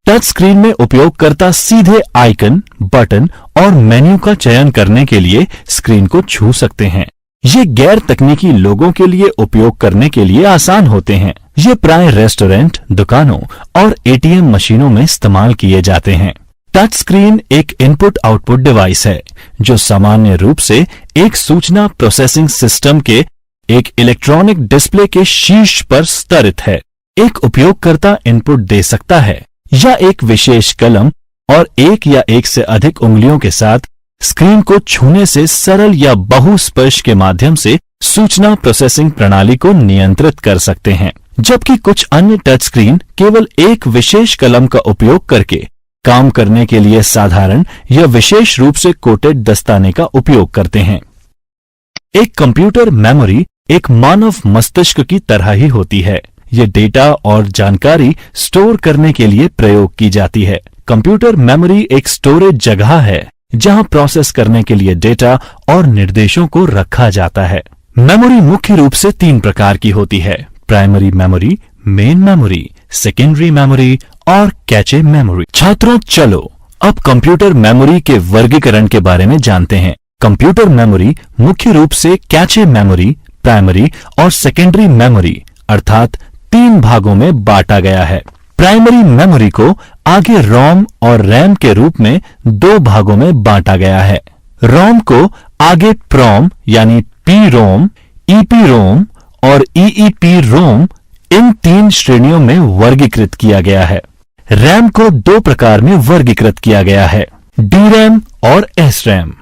C: टच स्क्रीन में उपयोगकर्ता सीधे आइकन, बटन और मेन्यू का चयन करने के लिए स्क्रीन को छू सकते हैं। ये गैर तकनीकी लोगों के लिए उपयोग करने के लिए आसान होते हैं। ये प्राय रेस्टोरेंट, दुकानों और ATM मशीनों में इस्तेमाल किए जाते हैं। टच स्क्रीन एक इनपुट आउटपुट डिवाइस है, जो सामान्य रूप से एक सूचना प्रोसेसिंग सिस्टम के एक इलेक्ट्रॉनिक डिस्प्ले के शीर्ष पर स्तरित है। एक उपयोगकर्ता इनपुट दे सकता है या एक विशेष कलम और एक या एक से अधिक उंगलियों के साथ स्क्रीन को छूने से सरल या बहुस्पर्श के माध्यम से सूचना प्रोसेसिंग प्रणाली को नियंत्रित कर सकते हैं, जबकि कुछ अन्य टच स्क्रीन केवल एक विशेष कलम का उपयोग करके काम करने के लिए साधारण या विशेष रूप से कोटेड दस्ताने का उपयोग करते हैं। एक कंप्यूटर मेमोरी एक मानव मस्तिष्क की तरह ही होती है। ये डेटा और जानकारी स्टोर करने के लिए प्रयोग की जाती है। कंप्यूटर मेमोरी एक स्टोरेज जगह है जहां प्रोसेस करने के लिए डेटा और निर्देशों को रखा जाता है। मेमोरी मुख्य रूप से 3 प्रकार की होती है: primary memory, main memory, secondary memory और कैचे मेमोरी। छात्रों, चलो अब कंप्यूटर मेमोरी के वर्गीकरण के बारे में जानते हैं। कंप्यूटर मेमोरी मुख्य रूप से कैचे मेमोरी, प्राइमरी और सेकेंडरी मेमोरी अर्थात 3 भागों में बांटा गया है। प्राइमरी मेमोरी को आगे रोम और रैम के रूप में 2 भागों में बांटा गया है। रोम को आगे प्रोम यानी पी रोम, ईपी रोम और ईईपी रोम इन 3 श्रेणियों में वर्गीकृत किया गया है। रैम को 2 प्रकार में वर्गीकृत किया गया है: डीरैम और एसरैम।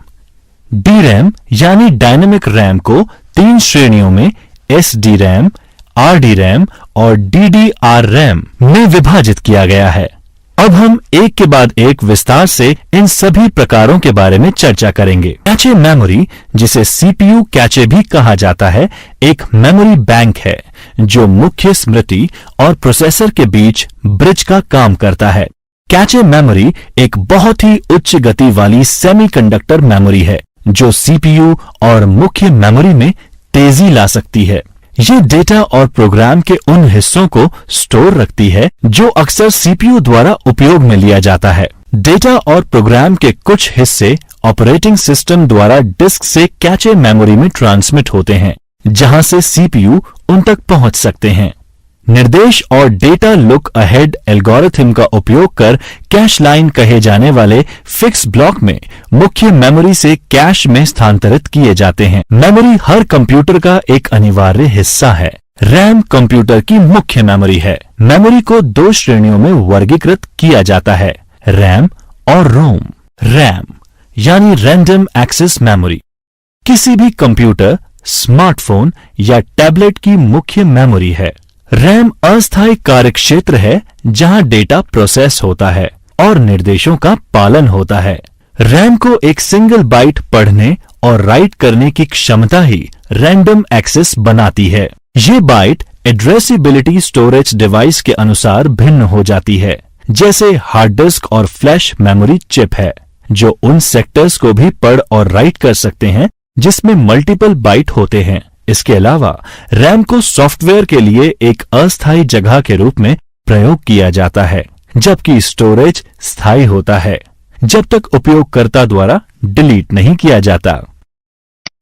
C: डीरैम यानी डायनेमिक रैम को 3 श्रेणियों में एसडी रैम, आरडी रैम और डीडीआर रैम में विभाजित किया गया है। अब हम एक के बाद एक विस्तार से इन सभी प्रकारों के बारे में चर्चा करेंगे। कैचे मेमोरी, जिसे सीपीयू कैचे भी कहा जाता है, एक मेमोरी बैंक है जो मुख्य स्मृति और प्रोसेसर के बीच ब्रिज का काम करता है। कैचे मेमोरी एक बहुत ही उच्च गति वाली सेमीकंडक्टर मेमोरी है जो सीपीयू और मुख्य मेमोरी में तेजी ला सकती है। ये डेटा और प्रोग्राम के उन हिस्सों को स्टोर रखती है जो अक्सर सीपीयू द्वारा उपयोग में लिया जाता है। डेटा और प्रोग्राम के कुछ हिस्से ऑपरेटिंग सिस्टम द्वारा डिस्क से कैचे मेमोरी में ट्रांसमिट होते हैं, जहां से सीपीयू उन तक पहुंच सकते हैं। निर्देश और डेटा लुक अहेड एल्गोरिथम का उपयोग कर कैश लाइन कहे जाने वाले फिक्स ब्लॉक में मुख्य मेमोरी से कैश में स्थानांतरित किए जाते हैं। मेमोरी हर कंप्यूटर का एक अनिवार्य हिस्सा है। रैम कंप्यूटर की मुख्य मेमोरी है। मेमोरी को 2 श्रेणियों में वर्गीकृत किया जाता है: रैम और रोम। रैम यानी रैंडम एक्सेस मेमोरी किसी भी कंप्यूटर, स्मार्टफोन या टैबलेट की मुख्य मेमोरी है। रैम अस्थायी कार्यक्षेत्र है जहां डेटा प्रोसेस होता है और निर्देशों का पालन होता है। रैम को एक सिंगल बाइट पढ़ने और राइट करने की क्षमता ही रैंडम एक्सेस बनाती है। ये बाइट एड्रेसिबिलिटी स्टोरेज डिवाइस के अनुसार भिन्न हो जाती है, जैसे हार्ड डिस्क और फ्लैश मेमोरी चिप है जो उन सेक्टर्स को भी पढ़ और राइट कर सकते हैं जिसमें मल्टीपल बाइट होते हैं। इसके अलावा रैम को सॉफ्टवेयर के लिए एक अस्थायी जगह के रूप में प्रयोग किया जाता है, जबकि स्टोरेज स्थायी होता है जब तक उपयोगकर्ता द्वारा डिलीट नहीं किया जाता।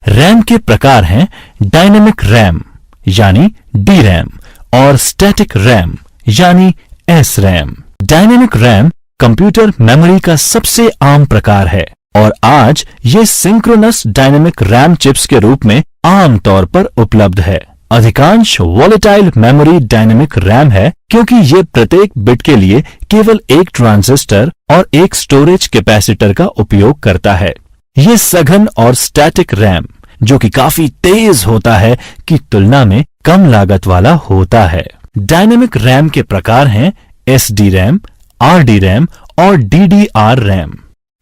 C: रैम के प्रकार हैं डायनेमिक रैम यानी डी रैम और स्टैटिक रैम यानी S RAM. Dynamic RAM computer memory का सबसे आम प्रकार है और आज ये सिंक्रोनस डायनेमिक रैम चिप्स के रूप में आम तौर पर उपलब्ध है। अधिकांश वॉलेटाइल मेमोरी डायनेमिक रैम है क्योंकि ये प्रत्येक बिट के लिए केवल एक ट्रांजिस्टर और एक स्टोरेज कैपेसिटर का उपयोग करता है। ये सघन और स्टैटिक रैम, जो कि काफी तेज होता है, की तुलना में कम लागत वाला होता है। डायनेमिक रैम के प्रकार हैं एसडी रैम, आरडी रैम और डीडीआर रैम।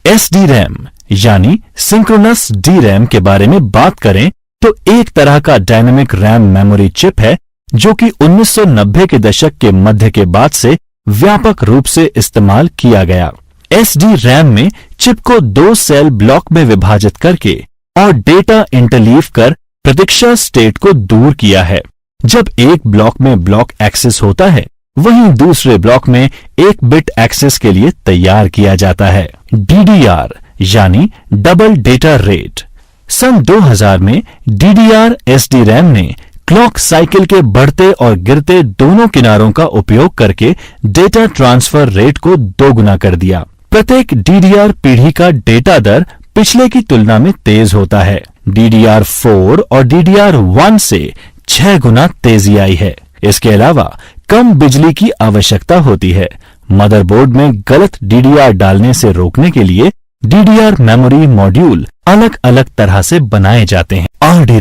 C: एसडी रैम यानी सिंक्रोनस डी रैम के बारे में बात करें तो एक तरह का डायनेमिक रैम मेमोरी चिप है जो कि 1990 के दशक के मध्य के बाद से व्यापक रूप से इस्तेमाल किया गया। एसडी रैम में चिप को 2 सेल ब्लॉक में विभाजित करके और डेटा इंटरलीव कर प्रतीक्षा स्टेट को दूर किया है। जब एक ब्लॉक में ब्लॉक एक्सेस होता है, वहीं दूसरे ब्लॉक में एक बिट एक्सेस के लिए तैयार किया जाता है। डीडीआर यानी डबल डेटा रेट। सन 2000 में डीडीआर एसडी रैम ने क्लॉक साइकिल के बढ़ते और गिरते दोनों किनारों का उपयोग करके डेटा ट्रांसफर रेट को 2 गुना कर दिया। प्रत्येक डीडीआर पीढ़ी का डेटा दर पिछले की तुलना में तेज होता है। DDR4 और DDR1 से 6 गुना तेजी आई है। इसके अलावा कम बिजली की आवश्यकता होती है। मदरबोर्ड में गलत DDR डालने से रोकने के लिए DDR मेमोरी मॉड्यूल अलग अलग तरह से बनाए जाते हैं। RD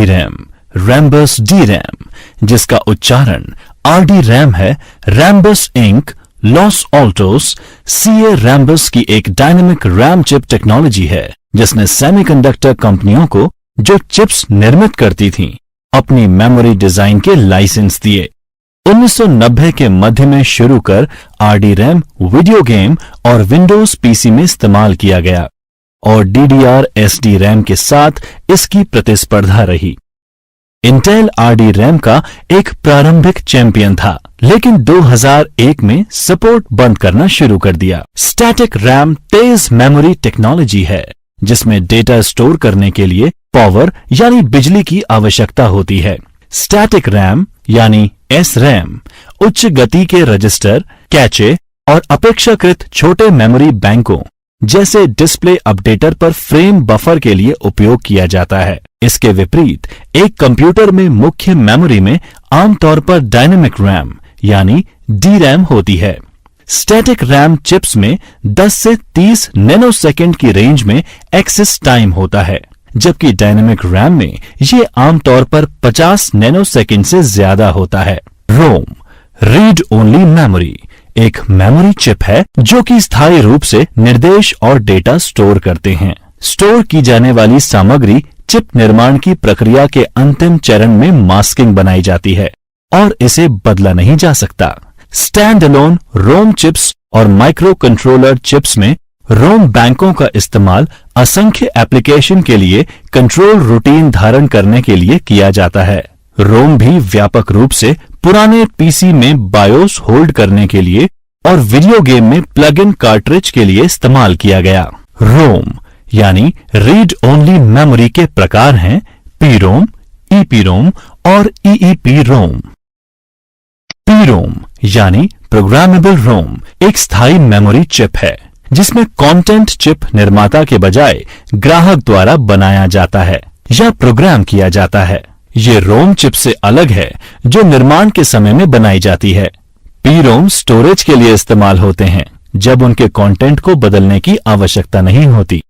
C: RAM Rambus D RAM, जिसका उच्चारण RD रैम है, Rambus Inc Los Altos CA Rambus की एक डायनेमिक रैम चिप टेक्नोलॉजी है जिसने सेमीकंडक्टर कंपनियों को जो चिप्स निर्मित करती थीं अपनी मेमोरी डिजाइन के लाइसेंस दिए। 1990 के मध्य में शुरू कर आरडी रैम वीडियो गेम और विंडोज पीसी में इस्तेमाल किया गया और डीडीआर एसडी रैम के साथ इसकी प्रतिस्पर्धा रही। इंटेल आरडी रैम का एक प्रारंभिक चैंपियन था, लेकिन 2001 में सपोर्ट बंद करना शुरू कर दिया। स्टैटिक रैम तेज मेमोरी टेक्नोलॉजी है जिसमें डेटा स्टोर करने के लिए पावर यानी बिजली की आवश्यकता होती है। स्टैटिक रैम यानी SRAM उच्च गति के रजिस्टर, कैचे और अपेक्षाकृत छोटे मेमोरी बैंकों जैसे डिस्प्ले अपडेटर पर फ्रेम बफर के लिए उपयोग किया जाता है। इसके विपरीत एक कंप्यूटर में मुख्य मेमोरी में आमतौर पर डायनेमिक रैम यानी DRAM होती है। स्टैटिक रैम चिप्स में 10 से 30 नैनोसेकंड की रेंज में एक्सेस टाइम होता है, जबकि डायनेमिक रैम में ये आमतौर पर 50 नैनोसेकंड से ज्यादा होता है। रोम रीड ओनली मेमोरी एक मेमोरी चिप है जो कि स्थायी रूप से निर्देश और डेटा स्टोर करते हैं। स्टोर की जाने वाली सामग्री चिप निर्माण की प्रक्रिया के अंतिम चरण में मास्किंग बनाई जाती है और इसे बदला नहीं जा सकता। स्टैंड अलोन रोम चिप्स और माइक्रो कंट्रोलर चिप्स में रोम बैंकों का इस्तेमाल असंख्य एप्लीकेशन के लिए कंट्रोल रूटीन धारण करने के लिए किया जाता है। रोम भी व्यापक रूप से पुराने पीसी में बायोस होल्ड करने के लिए और वीडियो गेम में प्लग इन कार्ट्रिज के लिए इस्तेमाल किया गया। रोम यानी रीड ओनली मेमोरी के प्रकार हैं पीरोम, ईपीरोम और ईईपी रोम। पीरोम यानी प्रोग्रामेबल रोम एक स्थायी मेमोरी चिप है जिसमें कंटेंट चिप निर्माता के बजाय ग्राहक द्वारा बनाया जाता है या प्रोग्राम किया जाता है। ये रोम चिप से अलग है जो निर्माण के समय में बनाई जाती है। पीरोम स्टोरेज के लिए इस्तेमाल होते हैं जब उनके कंटेंट को बदलने की आवश्यकता नहीं होती,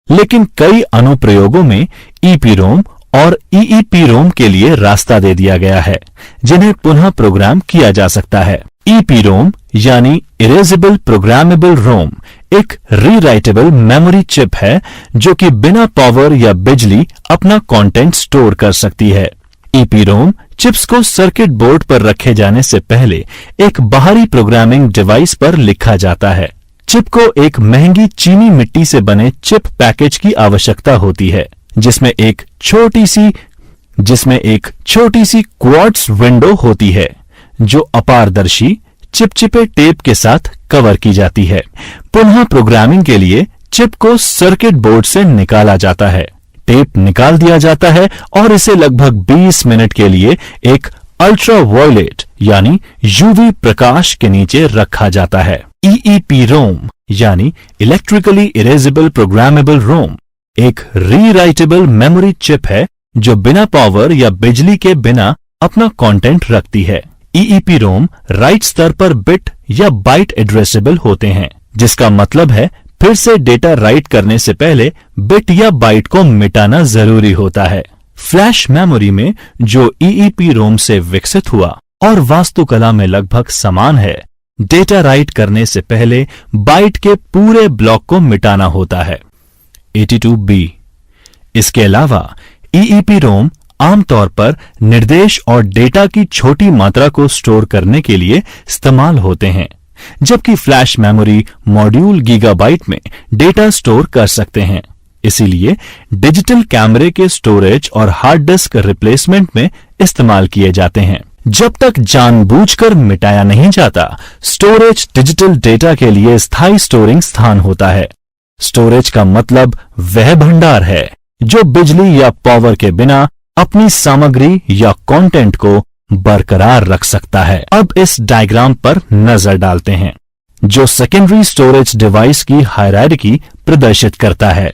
C: लेकिन कई अनुप्रयोगों में ईपीरोम और ईईपीरोम के लिए रास्ता दे दिया गया है जिन्हें पुनः प्रोग्राम किया जा सकता है। ईपीरोम यानी इरेजेबल प्रोग्रामेबल रोम एक रीराइटेबल मेमोरी चिप है जो कि बिना पावर या बिजली अपना कंटेंट स्टोर कर सकती है। ईपीरोम चिप्स को सर्किट बोर्ड पर रखे जाने से पहले एक बाहरी प्रोग्रामिंग डिवाइस पर लिखा जाता है। चिप को एक महंगी चीनी मिट्टी से बने चिप पैकेज की आवश्यकता होती है जिसमें एक छोटी सी क्वार्ट्ज विंडो होती है जो अपारदर्शी चिपचिपे टेप के साथ कवर की जाती है। पुनः प्रोग्रामिंग के लिए चिप को सर्किट बोर्ड से निकाला जाता है, टेप निकाल दिया जाता है और इसे लगभग 20 मिनट के लिए एक अल्ट्रावायलेट यानी यूवी प्रकाश के नीचे रखा जाता है। ईईपी रोम यानी इलेक्ट्रिकली इरेजेबल प्रोग्रामेबल रोम एक रीराइटेबल मेमोरी चिप है जो बिना पावर या बिजली के बिना अपना कंटेंट रखती है। ईईपी रोम राइट स्तर पर बिट या बाइट एड्रेसेबल होते हैं, जिसका मतलब है फिर से डेटा राइट करने से पहले बिट या बाइट को मिटाना जरूरी होता है। फ्लैश मेमोरी में जो ईईपी रोम से विकसित हुआ और वास्तुकला में लगभग समान है, डेटा राइट करने से पहले बाइट के पूरे ब्लॉक को मिटाना होता है। 82B। इसके अलावा ईईपी रोम आमतौर पर निर्देश और डेटा की छोटी मात्रा को स्टोर करने के लिए इस्तेमाल होते हैं, जबकि फ्लैश मेमोरी मॉड्यूल गीगाबाइट में डेटा स्टोर कर सकते हैं। इसीलिए डिजिटल कैमरे के स्टोरेज और हार्ड डिस्क रिप्लेसमेंट में इस्तेमाल किए जाते हैं। जब तक जानबूझकर मिटाया नहीं जाता, स्टोरेज डिजिटल डेटा के लिए स्थायी स्टोरिंग स्थान होता है। स्टोरेज का मतलब वह भंडार है जो बिजली या पावर के बिना अपनी सामग्री या कंटेंट को बरकरार रख सकता है। अब इस डायग्राम पर नजर डालते हैं जो सेकेंडरी स्टोरेज डिवाइस की हायरार्की प्रदर्शित करता है।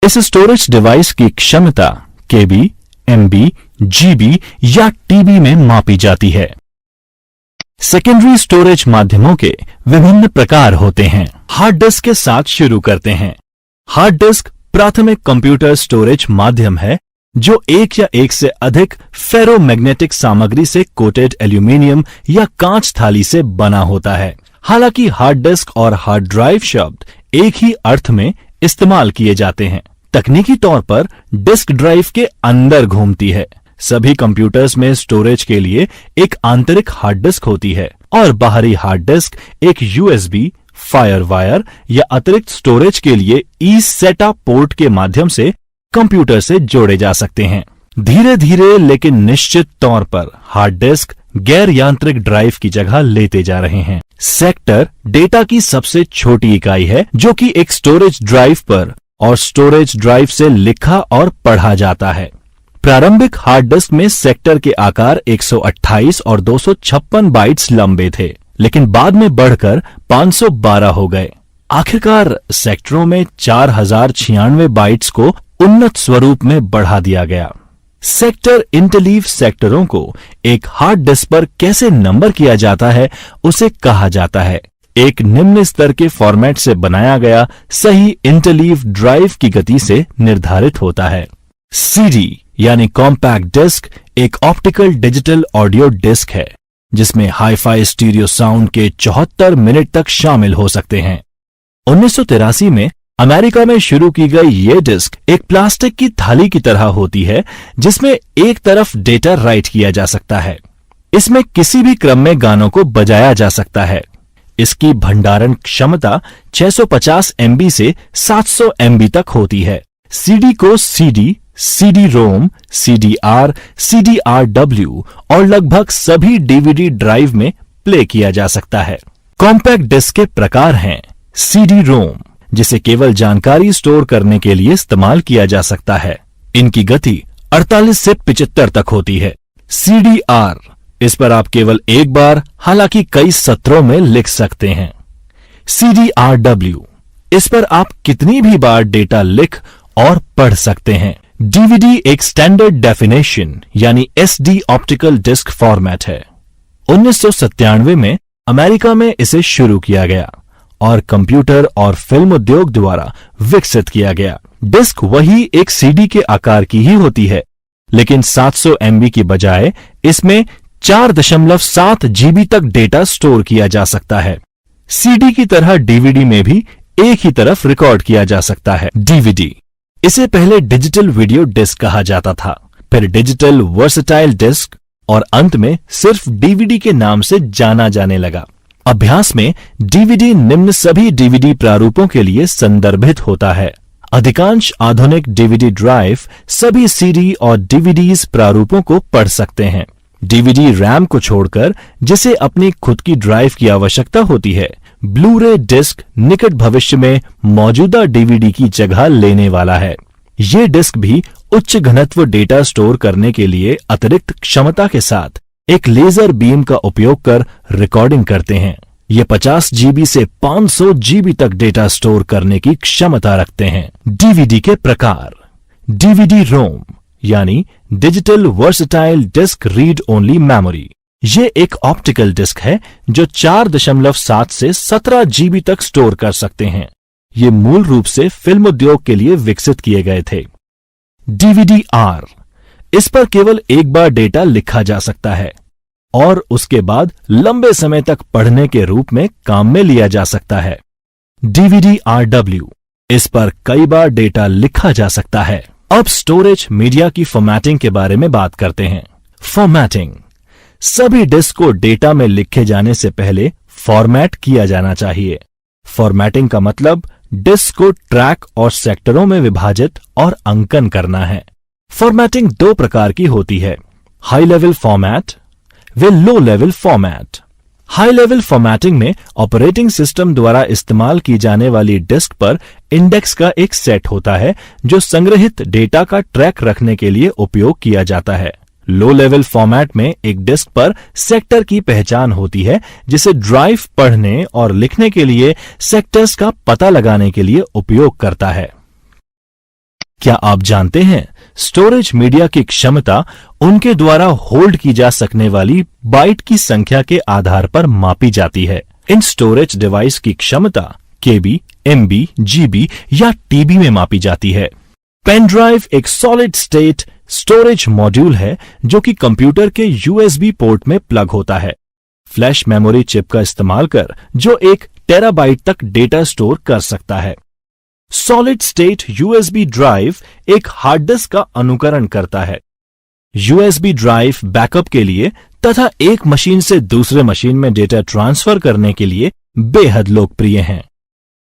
C: इस स्टोरेज डिवाइस की क्षमता केबी, एमबी, जीबी या टीबी में मापी जाती है। सेकेंडरी स्टोरेज माध्यमों के विभिन्न प्रकार होते हैं। हार्ड डिस्क के साथ शुरू करते हैं। हार्ड डिस्क प्राथमिक कंप्यूटर स्टोरेज माध्यम है जो एक या एक से अधिक फेरोमैग्नेटिक सामग्री से कोटेड एल्यूमीनियम या कांच थाली से बना होता है। हालांकि हार्ड डिस्क और हार्ड ड्राइव शब्द एक ही अर्थ में इस्तेमाल किए जाते हैं। तकनीकी तौर पर डिस्क ड्राइव के अंदर घूमती है, सभी कंप्यूटर्स में स्टोरेज के लिए एक आंतरिक हार्ड डिस्क होती है और बाहरी हार्ड डिस्क एक यूएसबी, फायरवायर या अतिरिक्त स्टोरेज के लिए eSATA पोर्ट के माध्यम से कंप्यूटर से जोड़े जा सकते हैं। धीरे धीरे लेकिन निश्चित तौर पर हार्ड डिस्क गैर यांत्रिक ड्राइव की जगह लेते जा रहे हैं। सेक्टर डेटा की सबसे छोटी इकाई है जो कि एक स्टोरेज ड्राइव पर और स्टोरेज ड्राइव से लिखा और पढ़ा जाता है। प्रारंभिक हार्ड डिस्क में सेक्टर के आकार 128 और 256 बाइट्स लंबे थे, लेकिन बाद में बढ़कर 512 हो गए। आखिरकार सेक्टरों में 4096 बाइट्स को उन्नत स्वरूप में बढ़ा दिया गया। सेक्टर इंटरलीव सेक्टरों को एक हार्ड डिस्क पर कैसे नंबर किया जाता है उसे कहा जाता है एक निम्न स्तर के फॉर्मेट से बनाया गया सही इंटरलीव ड्राइव की गति से निर्धारित होता है। सीडी यानी कॉम्पैक्ट डिस्क एक ऑप्टिकल डिजिटल ऑडियो डिस्क है जिसमें हाई-फाई स्टीरियो साउंड के 74 मिनट तक शामिल हो सकते हैं। 1983 में अमेरिका में शुरू की गई ये डिस्क एक प्लास्टिक की थाली की तरह होती है जिसमें एक तरफ डेटा राइट किया जा सकता है। इसमें किसी भी क्रम में गानों को बजाया जा सकता है। इसकी भंडारण क्षमता 650 MB से 700 MB तक होती है। सीडी को सीडी, CD-ROM, CDR, CDR-W और लगभग सभी डीवीडी ड्राइव में प्ले किया जा सकता है। कॉम्पैक्ट डिस्क के प्रकार हैं CD-ROM जिसे केवल जानकारी स्टोर करने के लिए इस्तेमाल किया जा सकता है। इनकी गति 48 से 75 तक होती है। CDR इस पर आप केवल एक बार हालांकि कई सत्रों में लिख सकते हैं। CDR-W इस पर आप कितनी भी बार डेटा लिख और पढ़ सकते हैं। डीवीडी एक स्टैंडर्ड डेफिनेशन यानी SD ऑप्टिकल डिस्क फॉर्मेट है। 1997 में अमेरिका में इसे शुरू किया गया और कंप्यूटर और फिल्म उद्योग द्वारा विकसित किया गया। डिस्क वही एक सीडी के आकार की ही होती है, लेकिन 700 MB की बजाय इसमें 4.7 GB तक डेटा स्टोर किया जा सकता है। सीडी की तरह डीवीडी में भी एक ही तरफ रिकॉर्ड किया जा सकता है। डीवीडी इसे पहले डिजिटल वीडियो डिस्क कहा जाता था, फिर डिजिटल वर्सेटाइल डिस्क और अंत में सिर्फ डीवीडी के नाम से जाना जाने लगा। अभ्यास में डीवीडी निम्न सभी डीवीडी प्रारूपों के लिए संदर्भित होता है। अधिकांश आधुनिक डीवीडी ड्राइव सभी सीडी और डीवीडीज प्रारूपों को पढ़ सकते हैं। डीवीडी रैम को छोड़कर जिसे अपनी खुद की ड्राइव की आवश्यकता होती है, ब्लू-रे डिस्क निकट भविष्य में मौजूदा डीवीडी की जगह लेने वाला है। ये डिस्क भी उच्च घनत्व डेटा स्टोर करने के लिए अतिरिक्त क्षमता के साथ एक लेजर बीम का उपयोग कर रिकॉर्डिंग करते हैं। ये 50 GB से 500 GB तक डेटा स्टोर करने की क्षमता रखते हैं। डीवीडी के प्रकार DVD-ROM यानी digital versatile disc read only memory. ये एक ऑप्टिकल डिस्क है जो 4.7 से 17 GB तक स्टोर कर सकते हैं। ये मूल रूप से फिल्म उद्योग के लिए विकसित किए गए थे। DVD-R इस पर केवल एक बार डेटा लिखा जा सकता है और उसके बाद लंबे समय तक पढ़ने के रूप में काम में लिया जा सकता है। DVD-RW इस पर कई बार डेटा लिखा जा सकता है। अब स्टोरेज मीडिया की फॉर्मेटिंग के बारे में बात करते हैं। फॉर्मेटिंग सभी डिस्क को डेटा में लिखे जाने से पहले फॉर्मेट किया जाना चाहिए। फॉर्मेटिंग का मतलब डिस्क को ट्रैक और सेक्टरों में विभाजित और अंकन करना है। फॉर्मेटिंग दो प्रकार की होती है, हाई लेवल फॉर्मेट व low level format. High level formatting में ऑपरेटिंग सिस्टम द्वारा इस्तेमाल की जाने वाली डिस्क पर इंडेक्स का एक सेट होता है जो संग्रहित डेटा का ट्रैक रखने के लिए उपयोग किया जाता है। लो लेवल फॉर्मेट में एक डिस्क पर सेक्टर की पहचान होती है जिसे ड्राइव पढ़ने और लिखने के लिए सेक्टर्स का पता लगाने के लिए उपयोग करता है। क्या आप जानते हैं स्टोरेज मीडिया की क्षमता उनके द्वारा होल्ड की जा सकने वाली बाइट की संख्या के आधार पर मापी जाती है। इन स्टोरेज डिवाइस की क्षमता केबी, एमबी, जीबी या टीबी में मापी जाती है। पेन ड्राइव एक सॉलिड स्टेट स्टोरेज मॉड्यूल है जो कि कंप्यूटर के यूएसबी पोर्ट में प्लग होता है। फ्लैश मेमोरी चिप का इस्तेमाल कर जो 1 टेराबाइट तक डेटा स्टोर कर सकता है। सॉलिड स्टेट यूएसबी ड्राइव एक हार्ड डिस्क का अनुकरण करता है। USB ड्राइव बैकअप के लिए तथा एक मशीन से दूसरे मशीन में डेटा ट्रांसफर करने के लिए बेहद लोकप्रिय हैं।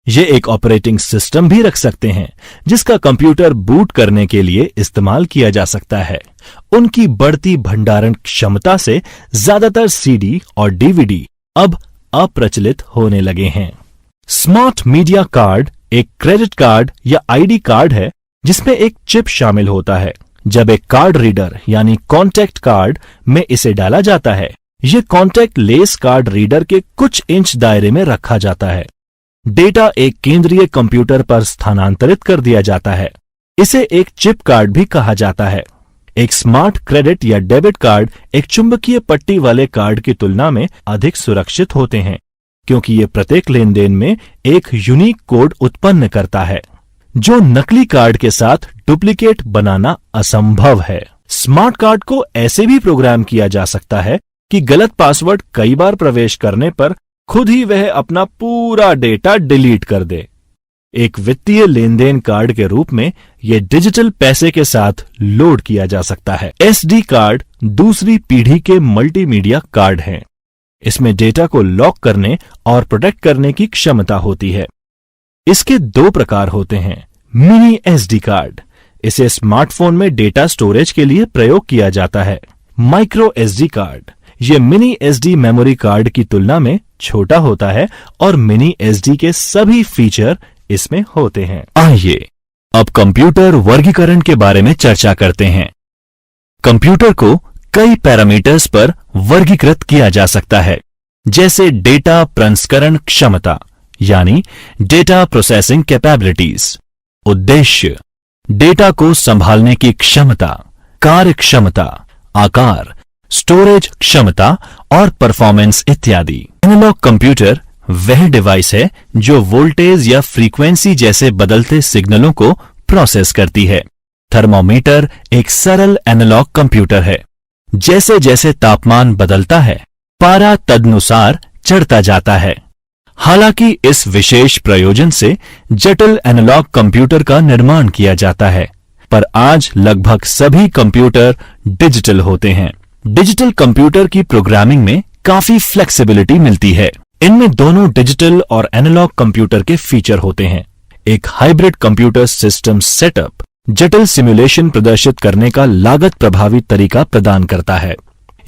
C: ये एक ऑपरेटिंग सिस्टम भी रख सकते हैं जिसका कंप्यूटर बूट करने के लिए इस्तेमाल किया जा सकता है। उनकी बढ़ती भंडारण क्षमता से ज्यादातर CD और DVD अब अप्रचलित होने लगे हैं। स्मार्ट मीडिया कार्ड एक क्रेडिट कार्ड या ID कार्ड है जिसमें एक चिप शामिल होता है। जब एक कार्ड रीडर यानी कॉन्टैक्ट कार्ड में इसे डाला जाता है, यह कॉन्टैक्ट लेस कार्ड रीडर के कुछ इंच दायरे में रखा जाता है। डेटा एक केंद्रीय कंप्यूटर पर स्थानांतरित कर दिया जाता है। इसे एक चिप कार्ड भी कहा जाता है। एक स्मार्ट क्रेडिट या डेबिट कार्ड एक चुंबकीय पट्टी वाले कार्ड की तुलना में अधिक सुरक्षित होते हैं क्योंकि ये प्रत्येक लेन देन में एक यूनिक कोड उत्पन्न करता है जो नकली कार्ड के साथ डुप्लीकेट बनाना असंभव है। स्मार्ट कार्ड को ऐसे भी प्रोग्राम किया जा सकता है कि गलत पासवर्ड कई बार प्रवेश करने पर खुद ही वह अपना पूरा डेटा डिलीट कर दे। एक वित्तीय लेन देन कार्ड के रूप में यह डिजिटल पैसे के साथ लोड किया जा सकता है। SD कार्ड दूसरी पीढ़ी के मल्टीमीडिया कार्ड हैं। इसमें डेटा को लॉक करने और प्रोटेक्ट करने की क्षमता होती है। इसके दो प्रकार होते हैं। मिनी SD कार्ड, इसे स्मार्टफोन में डेटा स्टोरेज के लिए प्रयोग किया जाता है। माइक्रो SD कार्ड, यह मिनी SD मेमोरी कार्ड की तुलना में छोटा होता है और मिनी SD के सभी फीचर इसमें होते हैं। आइए अब कंप्यूटर वर्गीकरण के बारे में चर्चा करते हैं। कंप्यूटर को कई पैरामीटर्स पर वर्गीकृत किया जा सकता है, जैसे डेटा प्रसंस्करण क्षमता यानी डेटा प्रोसेसिंग कैपेबिलिटीज, उद्देश्य, डेटा को संभालने की क्षमता, कार्य क्षमता, आकार, स्टोरेज क्षमता और परफॉर्मेंस इत्यादि। एनालॉग कंप्यूटर वह डिवाइस है जो वोल्टेज या फ्रीक्वेंसी जैसे बदलते सिग्नलों को प्रोसेस करती है। थर्मोमीटर एक सरल एनालॉग कंप्यूटर है। जैसे जैसे तापमान बदलता है, पारा तदनुसार चढ़ता जाता है। हालांकि इस विशेष प्रयोजन से जटिल एनालॉग कंप्यूटर का निर्माण किया जाता है, पर आज लगभग सभी कंप्यूटर डिजिटल होते हैं। डिजिटल कंप्यूटर की प्रोग्रामिंग में काफी फ्लेक्सिबिलिटी मिलती है। इनमें दोनों डिजिटल और एनालॉग कंप्यूटर के फीचर होते हैं। एक हाइब्रिड कंप्यूटर सिस्टम सेटअप जटिल सिमुलेशन प्रदर्शित करने का लागत प्रभावी तरीका प्रदान करता है।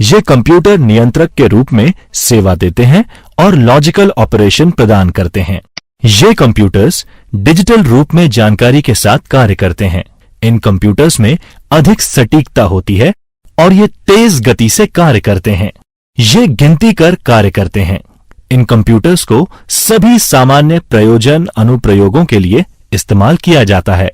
C: ये कंप्यूटर नियंत्रक के रूप में सेवा देते हैं और लॉजिकल ऑपरेशन प्रदान करते हैं। ये कंप्यूटर्स डिजिटल रूप में जानकारी के साथ कार्य करते हैं। इन कंप्यूटर्स में अधिक सटीकता होती है और ये तेज गति से कार्य करते हैं। ये गिनती कर कार्य करते हैं। इन कंप्यूटर्स को सभी सामान्य प्रयोजन अनुप्रयोगों के लिए इस्तेमाल किया जाता है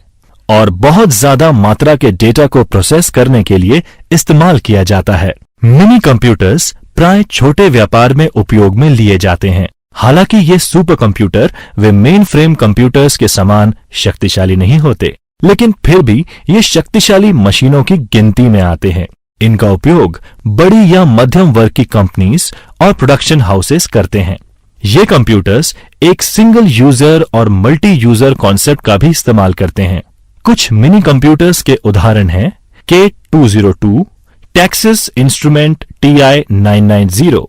C: और बहुत ज्यादा मात्रा के डेटा को प्रोसेस करने के लिए इस्तेमाल किया जाता है। मिनी कंप्यूटर्स प्राय छोटे व्यापार में उपयोग में लिए जाते हैं। हालांकि ये सुपर कंप्यूटर वे मेन फ्रेम कंप्यूटर्स के समान शक्तिशाली नहीं होते, लेकिन फिर भी ये शक्तिशाली मशीनों की गिनती में आते हैं। इनका उपयोग बड़ी या मध्यम वर्ग की कंपनीज और प्रोडक्शन हाउसेस करते हैं। ये कंप्यूटर्स एक सिंगल यूजर और मल्टी यूजर कॉन्सेप्ट का भी इस्तेमाल करते हैं। कुछ मिनी कंप्यूटर्स के उदाहरण हैं K202, टेक्सास इंस्ट्रूमेंट TI-990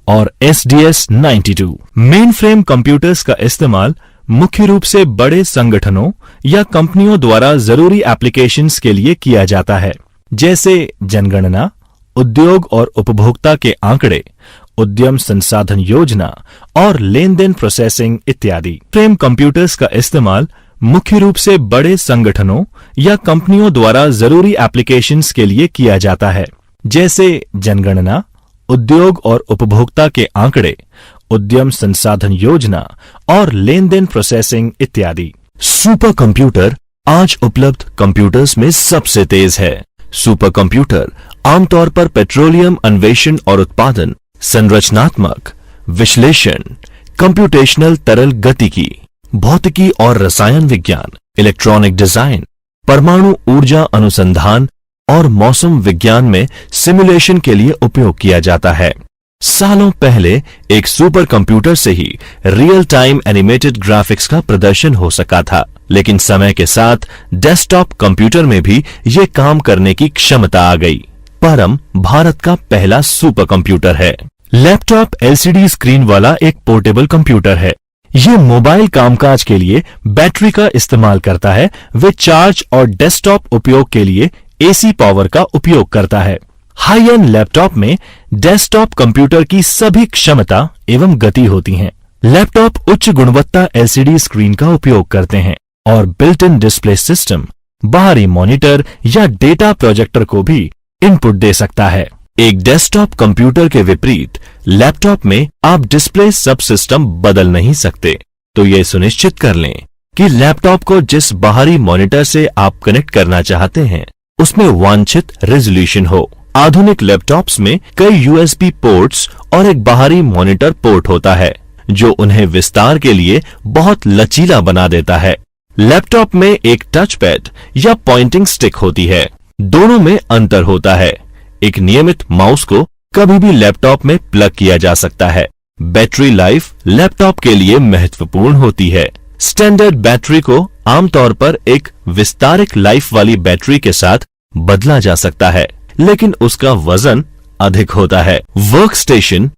C: और SDS-92। मेन फ्रेम कंप्यूटर्स का इस्तेमाल मुख्य रूप से बड़े संगठनों या कंपनियों द्वारा जरूरी एप्लीकेशंस के लिए किया जाता है, जैसे जनगणना, उद्योग और उपभोक्ता के आंकड़े, उद्यम संसाधन योजना और लेन देन प्रोसेसिंग इत्यादि। फ्रेम कंप्यूटर्स का इस्तेमाल मुख्य रूप से बड़े संगठनों या कंपनियों द्वारा जरूरी एप्लीकेशंस के लिए किया जाता है, जैसे जनगणना, उद्योग और उपभोक्ता के आंकड़े, उद्यम संसाधन योजना और लेन देन प्रोसेसिंग इत्यादि। सुपर कंप्यूटर आज उपलब्ध कंप्यूटर्स में सबसे तेज है। सुपर कंप्यूटर आमतौर पर पेट्रोलियम अन्वेषण और उत्पादन, संरचनात्मक विश्लेषण, कंप्यूटेशनल तरल गतिकी, भौतिकी और रसायन विज्ञान, इलेक्ट्रॉनिक डिजाइन, परमाणु ऊर्जा अनुसंधान और मौसम विज्ञान में सिमुलेशन के लिए उपयोग किया जाता है। सालों पहले एक सुपर कंप्यूटर से ही रियल टाइम एनिमेटेड ग्राफिक्स का प्रदर्शन हो सका था, लेकिन समय के साथ डेस्कटॉप कंप्यूटर में भी ये काम करने की क्षमता आ गई।
A: परम भारत का पहला सुपर कंप्यूटर है।
C: लैपटॉप एलसीडी स्क्रीन वाला एक पोर्टेबल कंप्यूटर है। ये मोबाइल कामकाज के लिए बैटरी का इस्तेमाल करता है, वे चार्ज और डेस्कटॉप उपयोग के लिए एसी पावर का उपयोग करता है। हाई एंड लैपटॉप में डेस्कटॉप कंप्यूटर की सभी क्षमता एवं गति होती हैं। लैपटॉप उच्च गुणवत्ता एलसीडी स्क्रीन का उपयोग करते हैं और बिल्ट इन डिस्प्ले सिस्टम, बाहरी मॉनिटर या डेटा प्रोजेक्टर को भी इनपुट दे सकता है।
A: एक डेस्कटॉप कंप्यूटर के विपरीत लैपटॉप में आप डिस्प्ले सब सिस्टम बदल नहीं सकते, तो ये सुनिश्चित कर लें कि लैपटॉप को जिस बाहरी मॉनिटर से आप कनेक्ट करना चाहते हैं उसमें वांछित रेजोल्यूशन हो। आधुनिक लैपटॉप्स में कई यूएसबी पोर्ट्स और एक बाहरी मॉनिटर पोर्ट होता है जो उन्हें विस्तार के लिए बहुत लचीला बना देता है। लैपटॉप में एक टच पैड या पॉइंटिंग स्टिक होती है। दोनों में अंतर होता है। एक नियमित माउस को कभी भी लैपटॉप में प्लग किया जा सकता है। बैटरी लाइफ लैपटॉप के लिए महत्वपूर्ण होती है। स्टैंडर्ड बैटरी को आमतौर पर एक विस्तारित लाइफ वाली बैटरी के साथ बदला जा सकता है, लेकिन उसका वजन अधिक होता है। वर्क स्टेशन